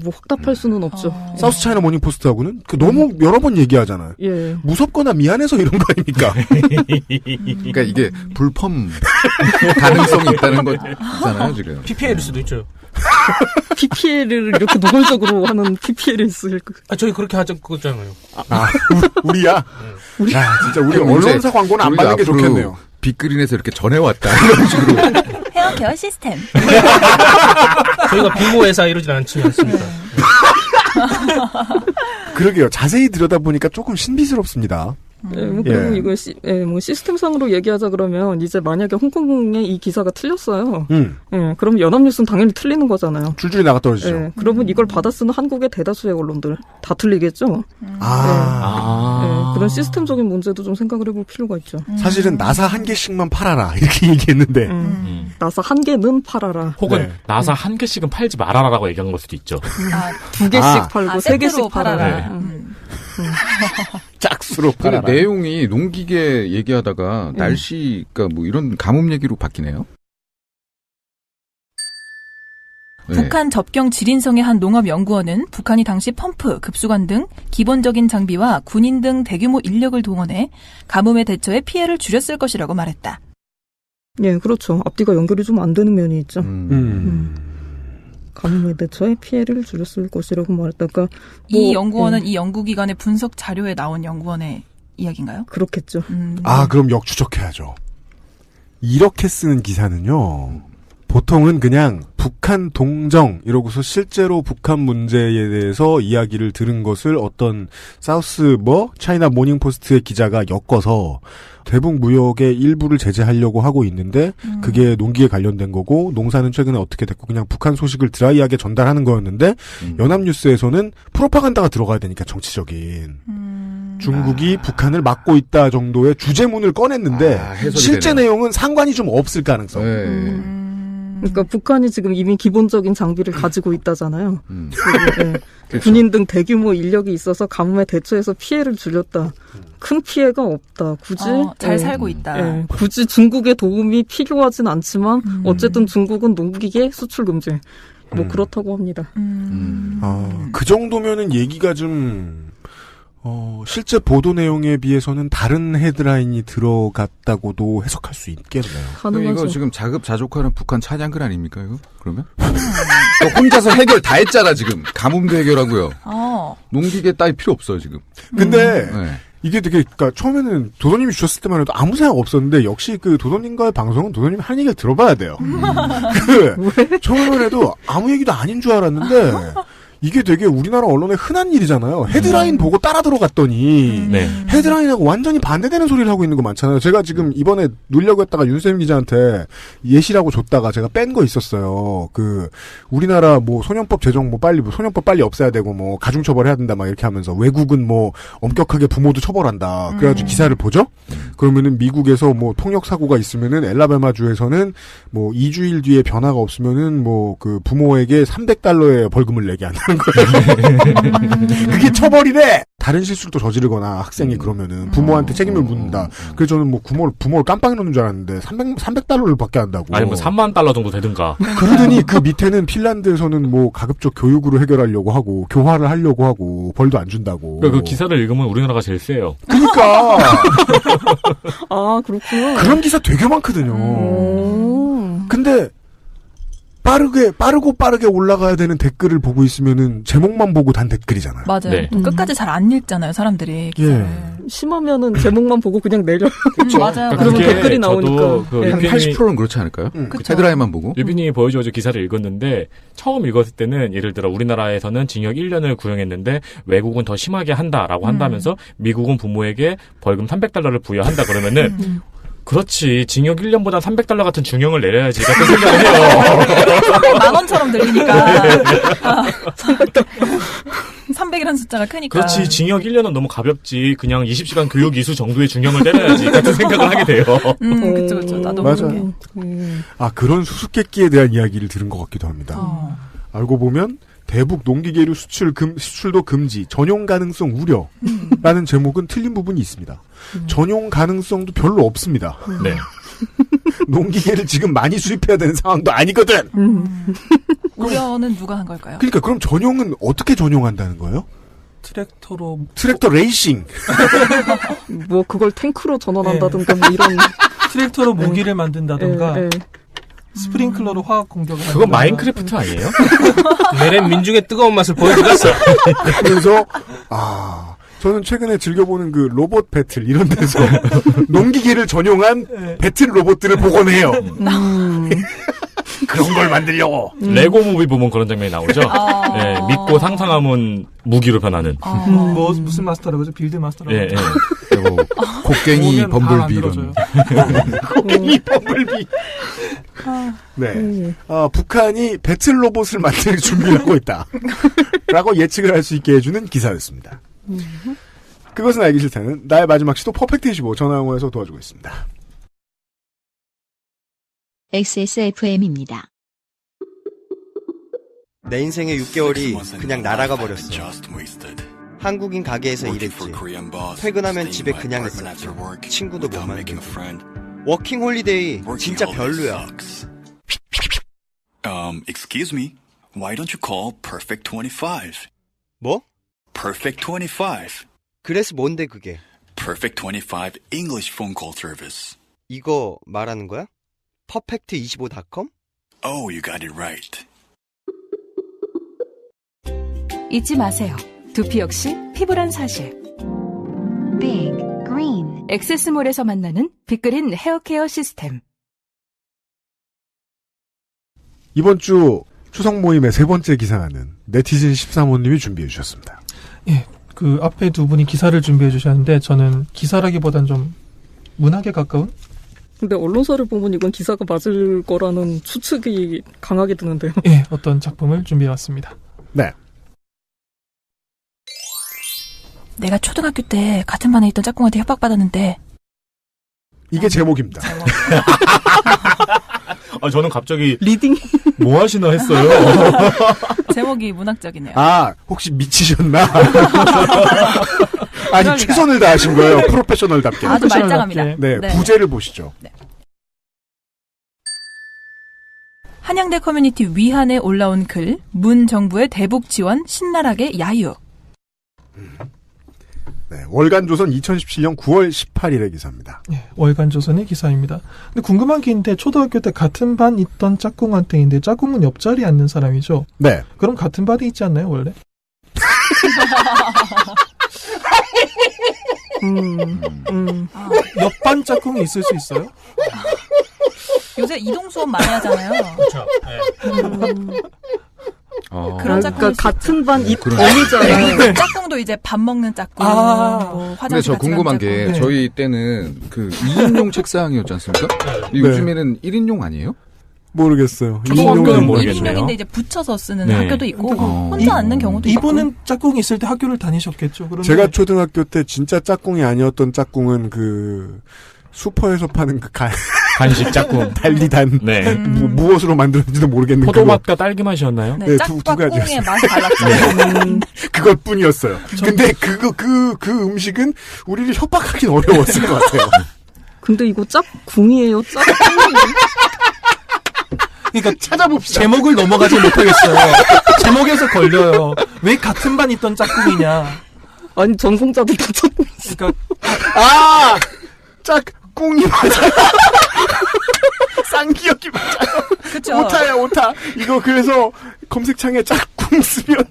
뭐 확답할 수는 없죠. 사우스 차이나 모닝포스트하고는 너무 여러 번 얘기하잖아요. 예. 무섭거나 미안해서 이런 거 아닙니까? 그러니까 이게 불펌 가능성이 있다는 거잖아요, 지금. PPL일 수도 있죠. PPL을 이렇게 노골적으로 하는 PPL이 있을 거. 저희 그렇게 하자 그거잖아요. 우리야? 야, 진짜 우리 언론사 광고는 안 받는 게 좋겠네요. 빅그린에서 이렇게 전해왔다. 이런 식으로. 헤어 케어 시스템. 저희가 빅모 회사 이러진 않지 않습니까? 그러게요. 자세히 들여다보니까 조금 신비스럽습니다. 그리고 이거 시스템상으로 얘기하자 그러면 이제 만약에 홍콩의 이 기사가 틀렸어요. 그럼 연합뉴스는 당연히 틀리는 거잖아요. 줄줄이 나가 떨어지죠. 그러면 이걸 받아 쓰는 한국의 대다수의 언론들 다 틀리겠죠. 그런 시스템적인 문제도 좀 생각을 해볼 필요가 있죠. 사실은 나사 한 개씩만 팔아라 이렇게 얘기했는데 나사 한 개는 팔아라. 혹은 나사 한 개씩은 팔지 말아라라고 얘기한 걸 수도 있죠. 2개씩 팔고 3개씩 팔아라. 짝수로 팔아라. 근데 내용이 농기계 얘기하다가 날씨가 뭐 이런 가뭄 얘기로 바뀌네요. 북한 접경 지린성의 한 농업연구원은 북한이 당시 펌프, 급수관 등 기본적인 장비와 군인 등 대규모 인력을 동원해 가뭄의 대처에 피해를 줄였을 것이라고 말했다. 예, 그렇죠. 앞뒤가 연결이 좀 안 되는 면이 있죠. 가뭄의 대처에 피해를 줄였을 것이라고 말했다. 그러니까 이 연구원은 이 연구기관의 분석 자료에 나온 연구원의 이야기인가요? 그렇겠죠. 그럼 역추적해야죠. 이렇게 쓰는 기사는요. 보통은 그냥 북한 동정 이러고서 실제로 북한 문제에 대해서 이야기를 들은 것을 어떤 사우스 차이나 모닝포스트의 기자가 엮어서 대북 무역의 일부를 제재하려고 하고 있는데 그게 농기에 관련된 거고 농사는 최근에 어떻게 됐고 그냥 북한 소식을 드라이하게 전달하는 거였는데 연합뉴스에서는 프로파간다가 들어가야 되니까 정치적인 중국이 북한을 막고 있다 정도의 주제문을 꺼냈는데 실제 되네요. 내용은 상관이 좀 없을 가능성. 그러니까 북한이 지금 이미 기본적인 장비를 가지고 있다잖아요. 그렇죠. 군인 등 대규모 인력이 있어서 가뭄에 대처해서 피해를 줄였다. 큰 피해가 없다. 굳이 잘 살고 있다. 굳이 중국의 도움이 필요하진 않지만 어쨌든 중국은 농기계 수출 금지. 그렇다고 합니다. 그 정도면은 얘기가 좀 실제 보도 내용에 비해서는 다른 헤드라인이 들어갔다고도 해석할 수 있겠네요. 이거 지금 자급자족하는 북한 찬양글 아닙니까, 이거? 그러면? 혼자서 해결 다 했잖아, 지금. 가뭄도 해결하고요. 농기계 따위 필요 없어요, 지금. 근데, 이게 되게, 그니까, 처음에는 도도님이 주셨을 때만 해도 아무 생각 없었는데, 역시 그 도도님과의 방송은 도도님이 한 얘기를 들어봐야 돼요. 처음에만 해도 아무 얘기도 아닌 줄 알았는데, 이게 되게 우리나라 언론의 흔한 일이잖아요. 헤드라인 보고 따라 들어갔더니 헤드라인하고 완전히 반대되는 소리를 하고 있는 거 많잖아요. 제가 지금 이번에 놀려고 했다가 윤세민 기자한테 예시라고 줬다가 제가 뺀 거 있었어요. 우리나라 소년법 제정 소년법 빨리 없애야 되고 가중처벌해야 된다 막 이렇게 하면서 외국은 엄격하게 부모도 처벌한다. 그래가지고 기사를 보죠? 그러면은 미국에서 폭력 사고가 있으면은 엘라베마주에서는 2주일 뒤에 변화가 없으면은 그 부모에게 $300의 벌금을 내게 한다. 그게 처벌이래! 다른 실수를 또 저지르거나 학생이 그러면은 부모한테 책임을 묻는다. 그래서 저는 부모를 깜빡이 놓는 줄 알았는데 $300를 받게 한다고. 아니 $30,000 정도 되든가. 그러더니 그 밑에는 핀란드에서는 가급적 교육으로 해결하려고 하고 교화를 하려고 하고 벌도 안 준다고. 그 기사를 읽으면 우리나라가 제일 세요. 그러니까. 그렇구나. 그런 기사 되게 많거든요. 근데 빠르게 올라가야 되는 댓글을 보고 있으면은 제목만 보고 단 댓글이잖아요. 맞아요. 끝까지 잘 안 읽잖아요, 사람들이. 심하면은 제목만 보고 그냥 내려. 그렇죠. 맞아요. 그러면 댓글이 나오니까. 한 80%는 그렇지 않을까요? 헤드라인만 보고. 유빈이 보여줘서 기사를 읽었는데 처음 읽었을 때는 예를 들어 우리나라에서는 징역 1년을 구형했는데 외국은 더 심하게 한다라고 한다면서 미국은 부모에게 벌금 $300를 부여한다 그러면은 그렇지. 징역 1년보다 $300 같은 중형을 내려야지. 같은 생각을 해요. 만원처럼 들리니까. 300이라는 숫자가 크니까. 그렇지. 징역 1년은 너무 가볍지. 그냥 20시간 교육 이수 정도의 중형을 때려야지. 같은 생각을 하게 돼요. 그쵸. 나도 맞아요. 그런 수수께끼에 대한 이야기를 들은 것 같기도 합니다. 알고 보면 대북 농기계류 수출도 금지, 전용 가능성 우려라는 제목은 틀린 부분이 있습니다. 전용 가능성도 별로 없습니다. 네. 농기계를 지금 많이 수입해야 되는 상황도 아니거든. 우려는 누가 한 걸까요? 그러니까 그럼 전용은 어떻게 전용한다는 거예요? 트랙터 레이싱. 그걸 탱크로 전환한다든가 이런. 트랙터로 모기를 만든다든가. 스프링클러로 화학 공격을 하는 그건 마인크래프트 아니에요? 내래 민중의 뜨거운 맛을 보여주겠어. 그래서 저는 최근에 즐겨보는 그 로봇 배틀 이런 데서 농기계를 전용한 배틀 로봇들을 보곤 해요. 그런 걸 만들려고. 레고 무비 보면 그런 장면이 나오죠. 네, 믿고 상상하면 무기로 변하는. 무슨 마스터라고 하죠? 빌드 마스터라고 하죠? 곡괭이 범블비 이런. 곡괭이 범블비. 네. 북한이 배틀 로봇을 만들 준비를 하고 있다. 라고 예측을 할 수 있게 해주는 기사였습니다. 그것은 알기 싫다는 나의 마지막 시도 퍼펙트25 전화영어에서 도와주고 있습니다. XSFM입니다. 내 인생의 6개월이 그냥 날아가 버렸어. 한국인 가게에서 일했지. 퇴근하면 집에 그냥 있었지. 친구도 못 만들고. 워킹 홀리데이 진짜 별로야. Excuse me. Why don't you call Perfect 25? 뭐? Perfect 25. 그래서 뭔데 그게? Perfect 25 English phone call service. 이거 말하는 거야? perfect25.com? Oh, you got it right. 잊지 마세요. 두피 역시 피부란 사실. Big Green 엑세스몰에서 만나는 빅그린 헤어케어 시스템. 이번 주 추석 모임의 세 번째 기사는 네티즌 13호님이 준비해 주셨습니다. 예, 그 앞에 두 분이 기사를 준비해 주셨는데 저는 기사라기보단 좀 문학에 가까운? 근데 언론사를 보면 이건 기사가 맞을 거라는 추측이 강하게 드는데요. 예, 어떤 작품을 준비해 왔습니다. 네. 내가 초등학교 때 같은 반에 있던 짝꿍한테 협박받았는데 이게 제목입니다. 저는 갑자기 리딩 뭐 하시나 했어요. 제목이 문학적이네요. 아, 혹시 미치셨나? 아니, 그러니까. 최선을 다하신 거예요. 프로페셔널답게. 아주 말짱합니다. 네, 네, 부제를 보시죠. 네. 한양대 커뮤니티 위한에 올라온 글, 문 정부의 대북 지원 신나라하게 야유. 네, 월간조선 2017년 9월 18일의 기사입니다. 네, 월간조선의 기사입니다. 근데 궁금한 게 있는데 초등학교 때 같은 반 있던 짝꿍한테인데 짝꿍은 옆자리에 앉는 사람이죠? 네. 그럼 같은 반에 있지 않나요, 원래? 옆반 짝꿍이 있을 수 있어요? 요새 이동 수업 많이 하잖아요. 그렇죠. 네. 그런 짝꿍 같은 반 어미잖아요. 짝꿍도 이제 밥 먹는 짝꿍, 뭐 화장실 근데 저 궁금한 게 저희 때는 그 2인용 책상이었지 않습니까? 요즘에는 1인용 아니에요? 모르겠어요. 초등학교는 모르겠네요. 1인용인데 이제 붙여서 쓰는 학교도 있고 혼자 앉는 경우도 있고. 이분은 짝꿍이 있을 때 학교를 다니셨겠죠. 그런데 제가 초등학교 때 진짜 짝꿍이 아니었던 짝꿍은 그 슈퍼에서 파는 그 간식 짝꿍. 달리단. 네. 무엇으로 만들었는지도 모르겠는 포도맛과 딸기 맛이었나요? 네, 두 가지였어요. 짝꿍의 맛이 달랐죠. 그것뿐이었어요. 근데 그 음식은 우리를 협박하긴 어려웠을 것 같아요. 근데 이거 짝꿍이에요? 짝꿍이에요? 그러니까 찾아봅시다. 제목을 넘어가지 못하겠어요. 제목에서 걸려요. 왜 같은 반 있던 짝꿍이냐? 아니 전공자들 다 짝꿍. 그러니까 짝꿍이 맞아요. 쌍기역이 맞아요. 그쵸. 오타. 이거 그래서 검색창에 짝꿍 쓰면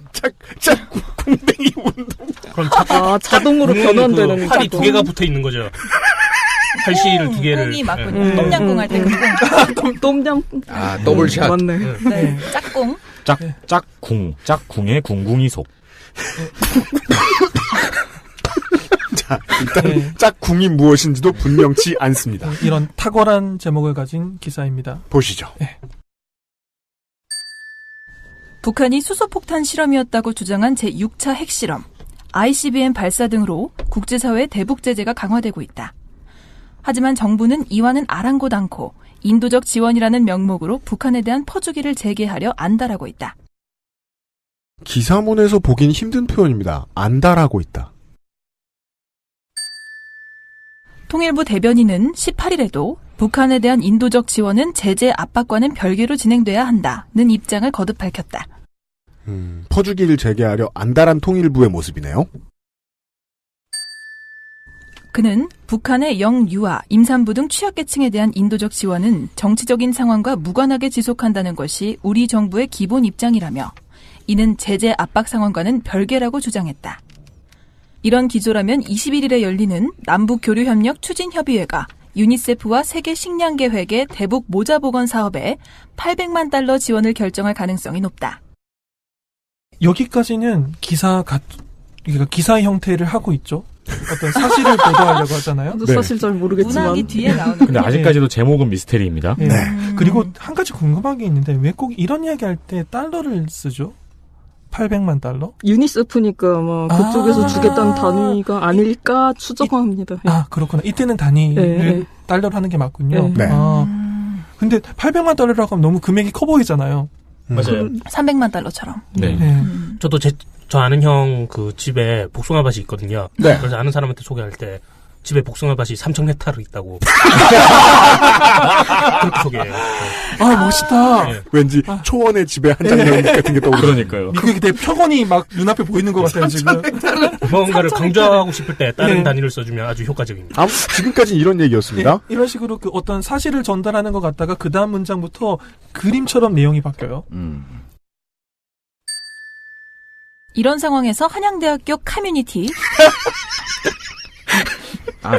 짝꿍 콩댕이 운동. 그럼 자동으로 변환되는 그 팔이 두 개가 붙어 있는 거죠. 팔씨를 두 개를. 꿍이 맞군요. 똠양꿍 할 때 그 꿍. 똠양꿍. 더블샷. 맞네. 네. 짝꿍. 짝꿍의 궁궁이 속. 자, 일단 짝꿍이 무엇인지도 분명치 않습니다. 이런 탁월한 제목을 가진 기사입니다. 보시죠. 네. 북한이 수소폭탄 실험이었다고 주장한 제6차 핵실험, ICBM 발사 등으로 국제사회의 대북 제재가 강화되고 있다. 하지만 정부는 이와는 아랑곳 않고 인도적 지원이라는 명목으로 북한에 대한 퍼주기를 재개하려 안달하고 있다. 기사문에서 보긴 힘든 표현입니다. 안달하고 있다. 통일부 대변인은 18일에도 북한에 대한 인도적 지원은 제재 압박과는 별개로 진행돼야 한다는 입장을 거듭 밝혔다. 퍼주기를 재개하려 안달한 통일부의 모습이네요. 그는 북한의 영유아, 임산부 등 취약계층에 대한 인도적 지원은 정치적인 상황과 무관하게 지속한다는 것이 우리 정부의 기본 입장이라며 이는 제재 압박 상황과는 별개라고 주장했다. 이런 기조라면 21일에 열리는 남북교류협력 추진협의회가 유니세프와 세계식량계획의 대북 모자보건 사업에 800만 달러 지원을 결정할 가능성이 높다. 여기까지는 그러니까 기사 형태를 하고 있죠. 어떤 사실을 보도하려고 하잖아요. 네. 사실 잘 모르겠지만. 문학이 뒤에 나오는. 근데 아직까지도 제목은 미스테리입니다. 네. 그리고 한 가지 궁금한 게 있는데 왜 꼭 이런 이야기 할 때 달러를 쓰죠? 800만 달러? 유니세프니까 아마 그쪽에서 주겠다는 단위가 아닐까 추정합니다. 그렇구나. 이때는 단위를 달러로 하는 게 맞군요. 네. 근데 800만 달러라고 하면 너무 금액이 커 보이잖아요. 맞아요. 300만 달러처럼. 네. 저도 저 아는 형 그 집에 복숭아밭이 있거든요. 네. 그래서 아는 사람한테 소개할 때 집에 복숭아밭이 3,000헥타르 있다고. 그렇게 소개해요. 아, 멋있다. 네. 왠지 초원의 집에 한 장면 같은 게 떠오르. 그러니까요. 미국의 내 표본이 막 눈앞에 보이는 것 같아요, 지금. 뭔가를 강조하고 싶을 때 다른 단위를 써주면 아주 효과적입니다. 지금까지는 이런 얘기였습니다. 네, 이런 식으로 그 어떤 사실을 전달하는 것 같다가 그 다음 문장부터 그림처럼 내용이 바뀌어요. 이런 상황에서 한양대학교 커뮤니티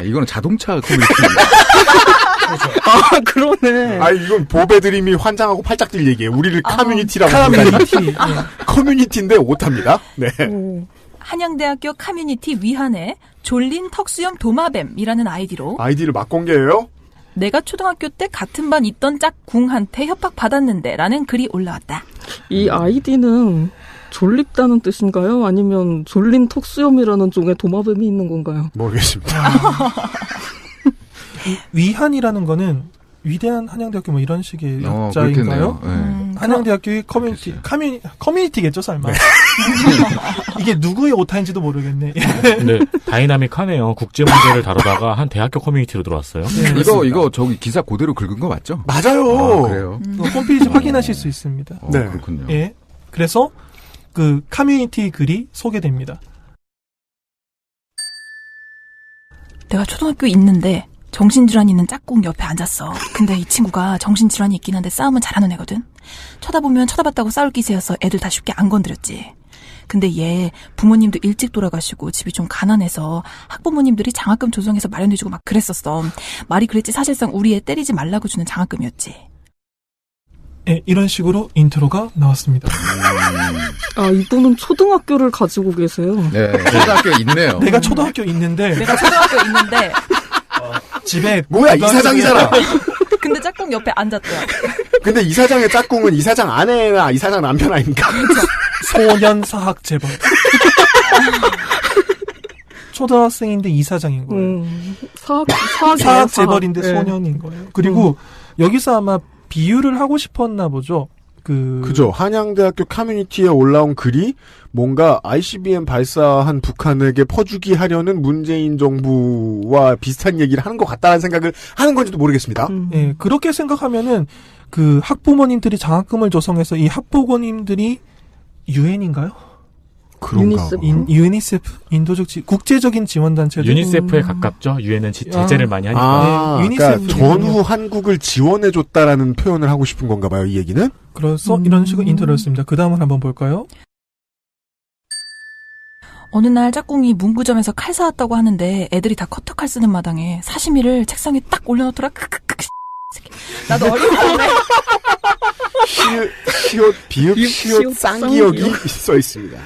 이거는 자동차 커뮤니티입니다. 아, 그러네. 이건 보배드림이 환장하고 팔짝 뛸 얘기예요. 우리를 커뮤니티라고 커뮤니티. 커뮤니티인데 오답니다. 네. 한양대학교 커뮤니티 위한에 졸린 턱수염 도마뱀이라는 아이디로 아이디를 막 공개해요? 내가 초등학교 때 같은 반 있던 짝꿍한테 협박받았는데 라는 글이 올라왔다. 이 아이디는 졸립다는 뜻인가요? 아니면 졸린 턱수염이라는 종의 도마뱀이 있는 건가요? 모르겠습니다. 위한이라는 거는 위대한 한양대학교 뭐 이런 식의 약자인가요? 한양대학교의 커뮤니티겠죠, 설마. 네. 이게 누구의 오타인지도 모르겠네. 근데 다이나믹하네요. 국제 문제를 다루다가 한 대학교 커뮤니티로 들어왔어요. 네, 이거 저기 기사 그대로 긁은 거 맞죠? 맞아요. 그래요. 홈페이지 확인하실 수 있습니다. 네, 그렇군요. 예. 그래서 그 커뮤니티 글이 소개됩니다. 내가 초등학교에 있는데 정신질환이 있는 짝꿍 옆에 앉았어. 근데 이 친구가 정신질환이 있긴 한데 싸움은 잘하는 애거든. 쳐다보면 쳐다봤다고 싸울 기세여서 애들 다 쉽게 안 건드렸지. 근데 얘 부모님도 일찍 돌아가시고 집이 좀 가난해서 학부모님들이 장학금 조성해서 마련해주고 막 그랬었어. 말이 그랬지 사실상 우리 애 때리지 말라고 주는 장학금이었지. 네, 이런 식으로 인트로가 나왔습니다. 이분은 초등학교를 가지고 계세요. 네, 초등학교 있네요. 내가 초등학교 있는데 집에 뭐야 이사장이잖아. 근데 짝꿍 옆에 앉았대요. 근데 이사장의 짝꿍은 이사장 아내나 이사장 남편 아닙니까? 소년 사학 재벌. 초등학생인데 이사장인 거예요. 사학 재벌인데 소년인 거예요. 그리고 여기서 아마 비유를 하고 싶었나 보죠. 그죠. 한양대학교 커뮤니티에 올라온 글이 뭔가 ICBM 발사한 북한에게 퍼주기 하려는 문재인 정부와 비슷한 얘기를 하는 것 같다는 생각을 하는 건지도 모르겠습니다. 예, 그렇게 생각하면은 그 학부모님들이 장학금을 조성해서 이 학부모님들이 UN인가요? 그런가. 유니세프 인도적 국제적인 지원단체죠. 유니세프에 가깝죠. 유엔은 제재를 많이 하니까. 그러니까 전후 한국을 지원해줬다라는 표현을 하고 싶은 건가 봐요. 이 얘기는. 그래서 이런 식으로 인트로였습니다. 그 다음을 한번 볼까요? 어느 날 짝꿍이 문구점에서 칼 사왔다고 하는데 애들이 다 커터칼 쓰는 마당에 사시미를 책상에 딱 올려놓더라. 나도 어린 마음에 시옷 비읍 시옷 쌍기역이 써 있습니다.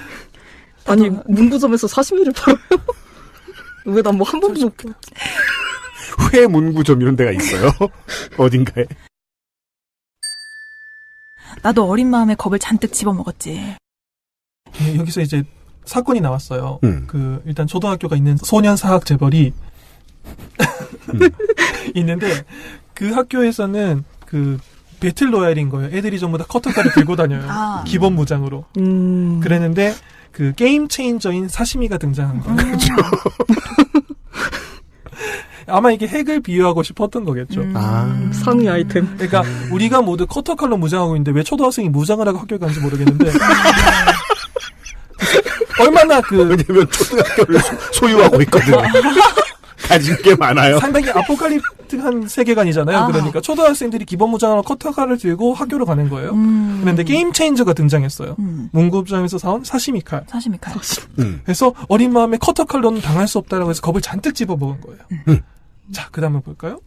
아니 문구점에서 사시미를 팔아요? 왜 난 뭐 한 번도 못 봐. 회 문구점 이런 데가 있어요. 어딘가에. 나도 어린 마음에 겁을 잔뜩 집어먹었지. 예, 여기서 이제 사건이 나왔어요. 일단 초등학교가 있는 소년 사학 재벌이 있는데 그 학교에서는 그 배틀 로얄인 거예요. 애들이 전부 다 커터칼을 들고 다녀요. 기본 무장으로. 그랬는데 그 게임 체인저인 사시미가 등장한 거예요. 아마 이게 핵을 비유하고 싶었던 거겠죠. 상위 아이템. 그러니까 우리가 모두 커터칼로 무장하고 있는데 왜 초등학생이 무장을 하고 학교에 가는지 모르겠는데 얼마나 왜냐면 초등학교를 소유하고 있거든요. 가진 게 많아요. 상당히 아포칼립틱한 세계관이잖아요. 그러니까 초등학생들이 기본 무장으로 커터칼을 들고 학교로 가는 거예요. 그런데 게임 체인저가 등장했어요. 문구점에서 사온 사시미칼. 그래서 어린 마음에 커터칼로는 당할 수 없다라고 해서 겁을 잔뜩 집어먹은 거예요. 자, 그 다음에 볼까요?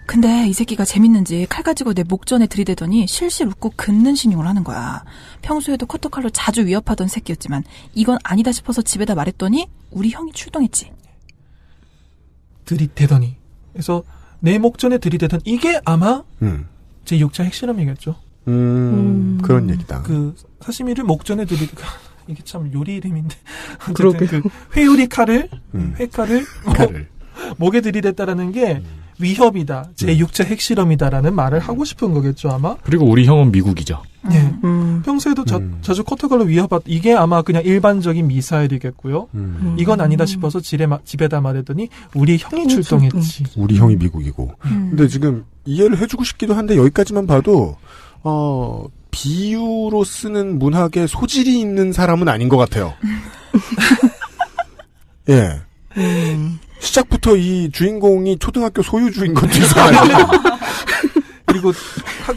근데 이 새끼가 재밌는지 칼 가지고 내 목전에 들이대더니 실실 웃고 긋는 신용을 하는 거야. 평소에도 커터칼로 자주 위협하던 새끼였지만 이건 아니다 싶어서 집에다 말했더니 우리 형이 출동했지. 들이대더니. 그래서 내 목전에 들이대던 이게 아마 제 6차 핵실험이겠죠. 그런 얘기다. 그 사시미를 목전에 이게 참 요리 이름인데 어쨌든 그 회유리 칼을 회칼을 목에 들이댔다라는 게 위협이다, 제 육체 핵실험이다라는 말을 하고 싶은 거겠죠 아마. 그리고 우리 형은 미국이죠. 네. 평소에도 자주 커터칼로 이게 아마 그냥 일반적인 미사일이겠고요. 이건 아니다 싶어서 집에다 말했더니 우리 형이 출동했지. 우리 형이 미국이고. 근데 지금 이해를 해주고 싶기도 한데 여기까지만 봐도 비유로 쓰는 문학에 소질이 있는 사람은 아닌 것 같아요. 예. 시작부터 이 주인공이 초등학교 소유주인 것도 이상하죠. 그리고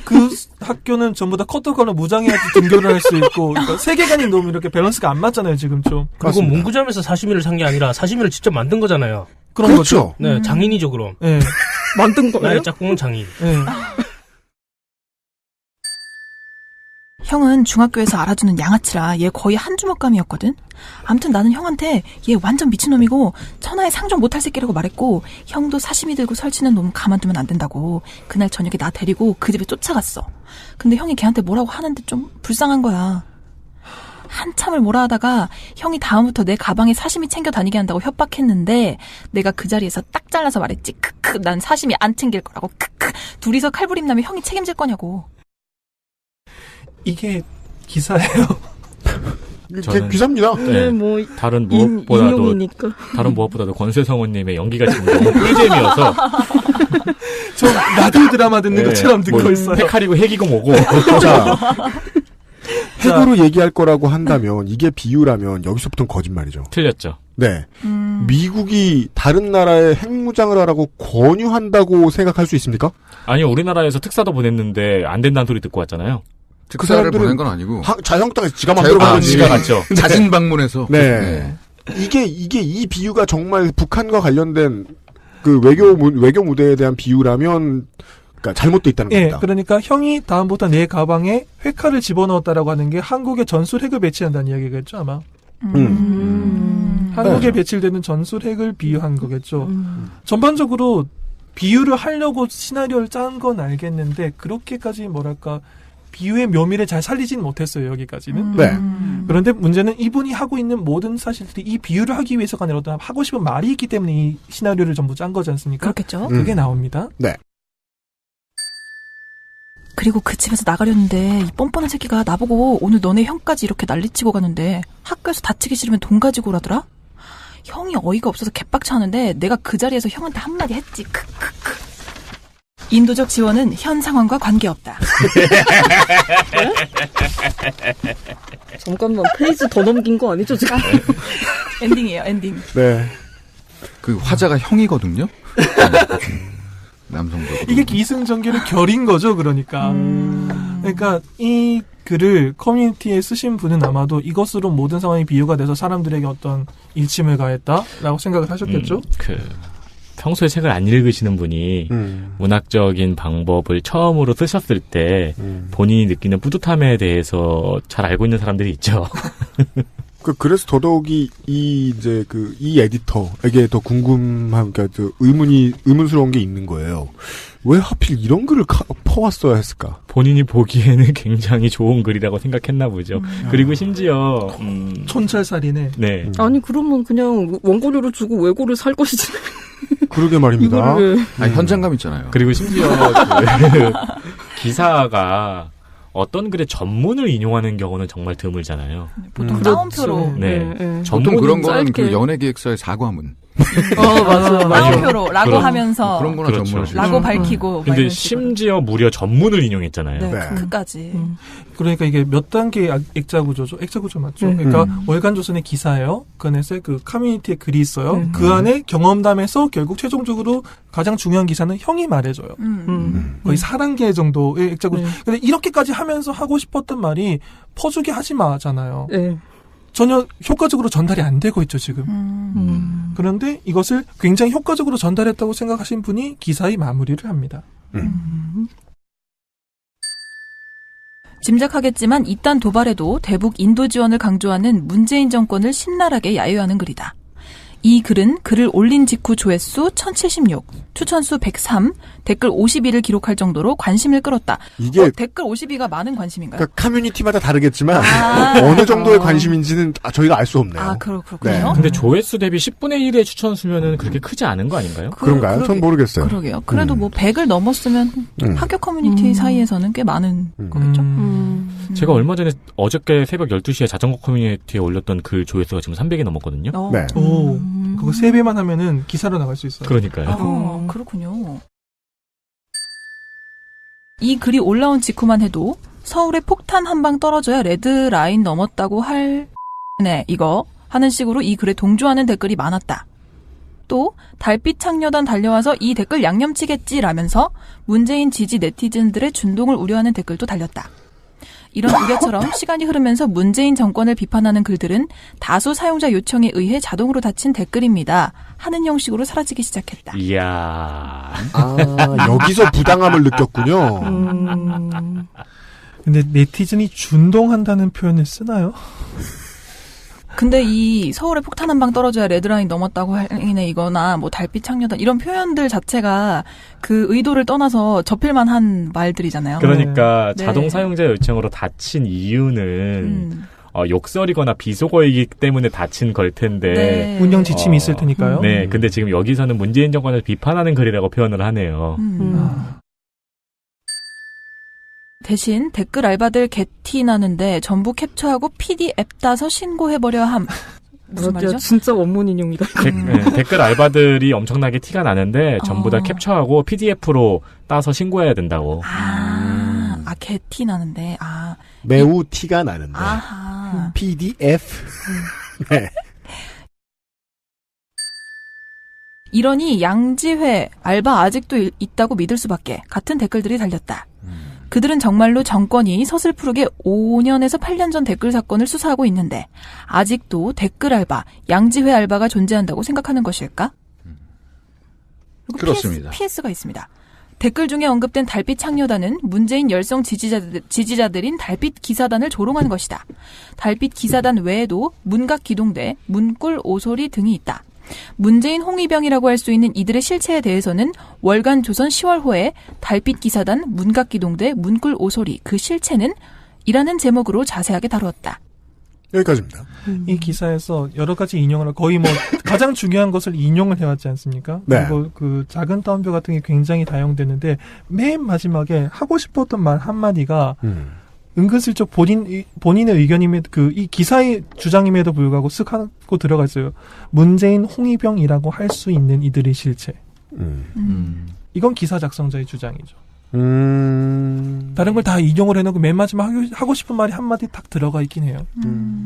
그 학교는 전부 다 커터칼로 무장해야지 등교를 할 수 있고, 그러니까 세계관이 너무 이렇게 밸런스가 안 맞잖아요 지금 좀. 그리고 문구점에서 사시미를 산 게 아니라 사시미를 직접 만든 거잖아요. 그런 그렇죠. 거죠. 네, 장인이죠 그럼. 네. 만든 거예요? 나의 짝꿍은 장인. 네. 형은 중학교에서 알아주는 양아치라 얘 거의 한 주먹감이었거든. 아무튼 나는 형한테 얘 완전 미친놈이고 천하에 상종 못할 새끼라고 말했고, 형도 사시미 들고 설치는 놈 가만두면 안 된다고 그날 저녁에 나 데리고 그 집에 쫓아갔어. 근데 형이 걔한테 뭐라고 하는데 좀 불쌍한 거야. 한참을 뭐라 하다가 형이 다음부터 내 가방에 사시미 챙겨 다니게 한다고 협박했는데 내가 그 자리에서 딱 잘라서 말했지. 크크, 난 사시미 안 챙길 거라고. 크크, 둘이서 칼부림 나면 형이 책임질 거냐고. 이게 기사예요. 저는 기사입니다. 네, 뭐 다른 인용이니까. 무엇보다도 권세성우님의 연기가 지금 너무 꿀잼이어서 저 라디오 드라마 듣는 것처럼 듣고 있어요. 핵칼이고 핵이고 뭐고. 자, 핵으로 얘기할 거라고 한다면 이게 비유라면 여기서부터는 거짓말이죠. 틀렸죠. 네. 미국이 다른 나라에 핵무장을 하라고 권유한다고 생각할 수 있습니까? 아니요, 우리나라에서 특사도 보냈는데 안 된다는 소리 듣고 왔잖아요. 특사를 보낸 건 아니고 자유한국 땅에서 지가 만들어가는 지가 갔죠. 자진 방문해서. 네. 이게 이 비유가 정말 북한과 관련된 그 외교 무대에 대한 비유라면 그러니까 잘못돼 있다는 겁니다. 그러니까 형이 다음부터 내 가방에 회칼을 집어넣었다라고 하는 게 한국에 전술 핵을 배치한다는 이야기겠죠 아마. 한국에 배치되는 전술 핵을 비유한 거겠죠. 전반적으로 비유를 하려고 시나리오를 짠 건 알겠는데 그렇게까지 뭐랄까 비유의 묘미를 잘 살리진 못했어요 여기까지는. 네. 그런데 문제는 이분이 하고 있는 모든 사실들이 이 비유를 하기 위해서가 아니라 어떤 하고 싶은 말이 있기 때문에 이 시나리오를 전부 짠 거지 않습니까? 그렇겠죠. 그게 나옵니다. 네. 그리고 그 집에서 나가려는데 이 뻔뻔한 새끼가 나보고 오늘 너네 형까지 이렇게 난리치고 가는데 학교에서 다치기 싫으면 돈 가지고 오라더라? 형이 어이가 없어서 개빡쳐 하는데 내가 그 자리에서 형한테 한마디 했지. 크크크. 인도적 지원은 현 상황과 관계없다. 잠깐만, 페이지 더 넘긴 거 아니죠 지금? 엔딩이에요, 엔딩. 네. 그 화자가 형이거든요. 남성적으로. 이게 기승전결의 결인 거죠, 그러니까. 그러니까 이 글을 커뮤니티에 쓰신 분은 아마도 이것으로 모든 상황이 비유가 돼서 사람들에게 어떤 일침을 가했다라고 생각을 하셨겠죠? 평소에 책을 안 읽으시는 분이 문학적인 방법을 처음으로 쓰셨을 때 본인이 느끼는 뿌듯함에 대해서 잘 알고 있는 사람들이 있죠. 그래서 더더욱이 이 에디터에게 더 궁금한, 그러니까 의문스러운 게 있는 거예요. 왜 하필 이런 글을 퍼왔어야 했을까? 본인이 보기에는 굉장히 좋은 글이라고 생각했나 보죠. 그리고 심지어 촌철살이네. 네. 아니 그러면 그냥 원고료를 주고 외고를 살 것이지. 그러게 말입니다. 현장감 있잖아요. 그리고 심지어 기사가 어떤 글의 전문을 인용하는 경우는 정말 드물잖아요. 보통 따옴표로. 네. 보통 그런 거는 그 연예기획서의 사과문. 맞아요. 따옴표로 라고 하면서 그런 거나 전문을 라고 밝히고. 근데 심지어 무려 전문을 인용했잖아요. 네, 끝까지. 그러니까 이게 몇 단계의 액자 구조죠? 액자 구조 맞죠? 그러니까 월간조선의 기사예요. 그 안에서 그 커뮤니티에 글이 있어요. 그 안에 경험담에서 결국 최종적으로 가장 중요한 기사는 형이 말해줘요. 거의 4단계 정도의 액자 구조. 근데 이렇게까지 하면서 하고 싶었던 말이 퍼주게 하지 마잖아요. 전혀 효과적으로 전달이 안 되고 있죠, 지금. 그런데 이것을 굉장히 효과적으로 전달했다고 생각하신 분이 기사의 마무리를 합니다. 짐작하겠지만 이딴 도발에도 대북 인도 지원을 강조하는 문재인 정권을 신랄하게 야유하는 글이다. 이 글은 글을 올린 직후 조회수 1076, 추천수 103, 댓글 52를 기록할 정도로 관심을 끌었다. 이게 댓글 52가 많은 관심인가요? 그러니까 커뮤니티마다 다르겠지만 어느 정도의 관심인지는 저희가 알 수 없네요. 그렇군요. 네. 근데 조회수 대비 10분의 1의 추천수면은 그렇게 크지 않은 거 아닌가요? 그런가요? 전 모르겠어요. 그러게요. 그래도 뭐 100을 넘었으면 학교 커뮤니티 사이에서는 꽤 많은 거겠죠. 제가 얼마 전에 어저께 새벽 12시에 자전거 커뮤니티에 올렸던 글 조회수가 지금 300이 넘었거든요. 네. 오, 그거 3배만 하면은 기사로 나갈 수 있어요. 그러니까요. 그렇군요. 이 글이 올라온 직후만 해도 서울에 폭탄 한 방 떨어져야 레드라인 넘었다고 이거 하는 식으로 이 글에 동조하는 댓글이 많았다. 또 달빛 창녀단 달려와서 이 댓글 양념치겠지라면서 문재인 지지 네티즌들의 준동을 우려하는 댓글도 달렸다. 이런 우려처럼 시간이 흐르면서 문재인 정권을 비판하는 글들은 다수 사용자 요청에 의해 자동으로 닫힌 댓글입니다. 하는 형식으로 사라지기 시작했다. 이야. 여기서 부당함을 느꼈군요. 근데 네티즌이 준동한다는 표현을 쓰나요? 근데 이 서울에 폭탄 한 방 떨어져야 레드라인 넘었다고 하네 이거나 뭐 달빛 창녀단 이런 표현들 자체가 그 의도를 떠나서 접힐만한 말들이잖아요. 그러니까 네. 자동 사용자 요청으로 닫힌 이유는 욕설이거나 비속어이기 때문에 닫힌 걸 텐데 네. 운영 지침이 있을 테니까요. 네, 근데 지금 여기서는 문재인 정권을 비판하는 글이라고 표현을 하네요. 대신 댓글 알바들 개티 나는데 전부 캡처하고 PDF 따서 신고해버려 함. 무슨 말이죠? 진짜 원문 인용이다. 댓글 알바들이 엄청나게 티가 나는데 전부 다 캡처하고 PDF로 따서 신고해야 된다고. 개티 나는데. 매우 티가 나는데. PDF. 네. 이러니 양지회 알바 아직도 있다고 믿을 수밖에 같은 댓글들이 달렸다. 그들은 정말로 정권이 서슬프르게 5년에서 8년 전 댓글 사건을 수사하고 있는데 아직도 댓글 알바, 양지회 알바가 존재한다고 생각하는 것일까? 그리고 그렇습니다. PS가 있습니다. 댓글 중에 언급된 달빛 창녀단은 문재인 열성 지지자들인 달빛 기사단을 조롱한 것이다. 달빛 기사단 외에도 문각 기동대, 문꿀 오소리 등이 있다. 문재인 홍위병이라고 할 수 있는 이들의 실체에 대해서는 월간 조선 10월호에 달빛 기사단, 문각 기동대, 문꿀 오소리 그 실체는 이라는 제목으로 자세하게 다루었다. 여기까지입니다. 이 기사에서 여러 가지 인용을 거의 뭐 가장 중요한 것을 인용을 해왔지 않습니까? 네. 그리고 그 작은 따옴표 같은 게 굉장히 다용되는데 맨 마지막에 하고 싶었던 말 한마디가 은근슬쩍 본인의 의견임에도 이 기사의 주장임에도 불구하고 쓱 하고 들어가 있어요. 문재인 홍위병이라고 할 수 있는 이들의 실체. 이건 기사 작성자의 주장이죠. 다른 걸 다 인용을 해놓고 맨 마지막 하고 싶은 말이 한마디 딱 들어가 있긴 해요.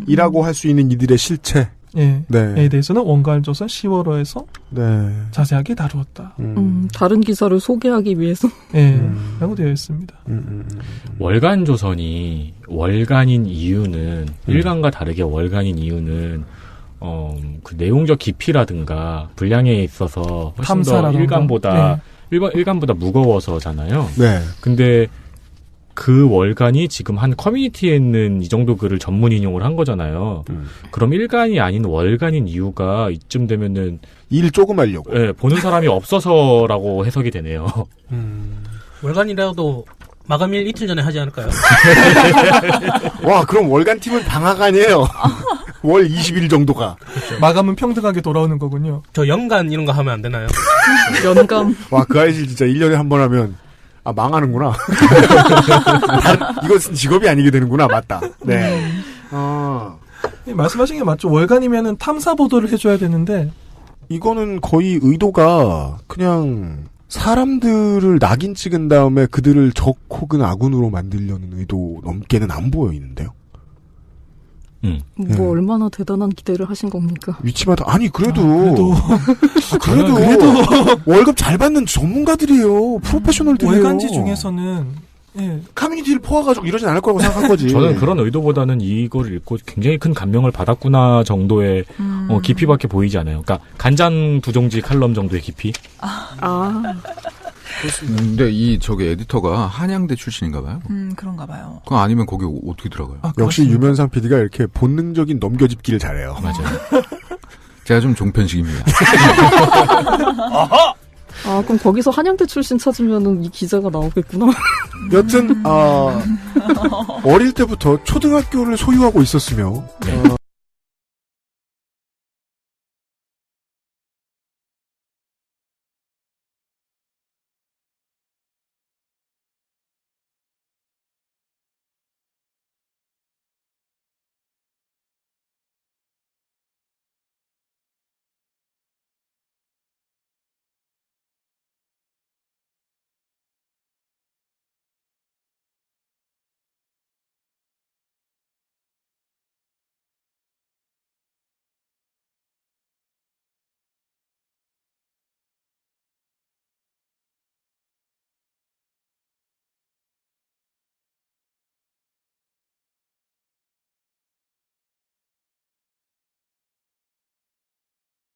이라고 할 수 있는 이들의 실체. 예. 네. 에 대해서는 원갈조선 10월호에서 네. 자세하게 다루었다. 다른 기사를 소개하기 위해서. 예. 라고 되어 있습니다. 월간 조선이 월간인 이유는 일간과 다르게 월간인 이유는 그 내용적 깊이라든가 분량에 있어서 훨씬 더 일간보다 일간보다 무거워서잖아요. 네. 근데 그 월간이 지금 한 커뮤니티에 있는 이 정도 글을 전문 인용을 한 거잖아요. 그럼 일간이 아닌 월간인 이유가 이쯤 되면은 일 조금 하려고. 네, 보는 사람이 없어서라고 해석이 되네요. 월간이라도 마감일 이틀 전에 하지 않을까요? 와, 그럼 월간 팀은 방학 아니에요. 월 20일 정도가. 마감은 평등하게 돌아오는 거군요. 저 연간 이런 거 하면 안 되나요? 연감. 와, 그 아이실 진짜 1년에 한 번 하면 망하는구나. 이것은 직업이 아니게 되는구나. 맞다. 네. 말씀하신 게 맞죠. 월간이면은 탐사 보도를 해줘야 되는데 이거는 거의 의도가 그냥 사람들을 낙인 찍은 다음에 그들을 적 혹은 아군으로 만들려는 의도 넘게는 안 보이는데요. 뭐 얼마나 대단한 기대를 하신 겁니까? 위치마다 그래도 월급 잘 받는 전문가들이에요. 프로페셔널들이에요. 월간지 중에서는 커뮤니티를 포화가지고 이러진 않을 거라고 생각한 거지. 저는 그런 의도보다는 이걸 읽고 굉장히 큰 감명을 받았구나 정도의 깊이밖에 보이지 않아요. 그러니까 간장 두 종지 칼럼 정도의 깊이. 근데 저기 에디터가 한양대 출신인가 봐요. 그런가 봐요. 그거 아니면 거기 어떻게 들어가요? 역시 유면상 PD가 이렇게 본능적인 넘겨짚기를 잘해요. 맞아요. 제가 좀 종편식입니다. 아, 그럼 거기서 한양대 출신 찾으면은 이 기자가 나오겠구나. 여튼, 어릴 때부터 초등학교를 소유하고 있었으며,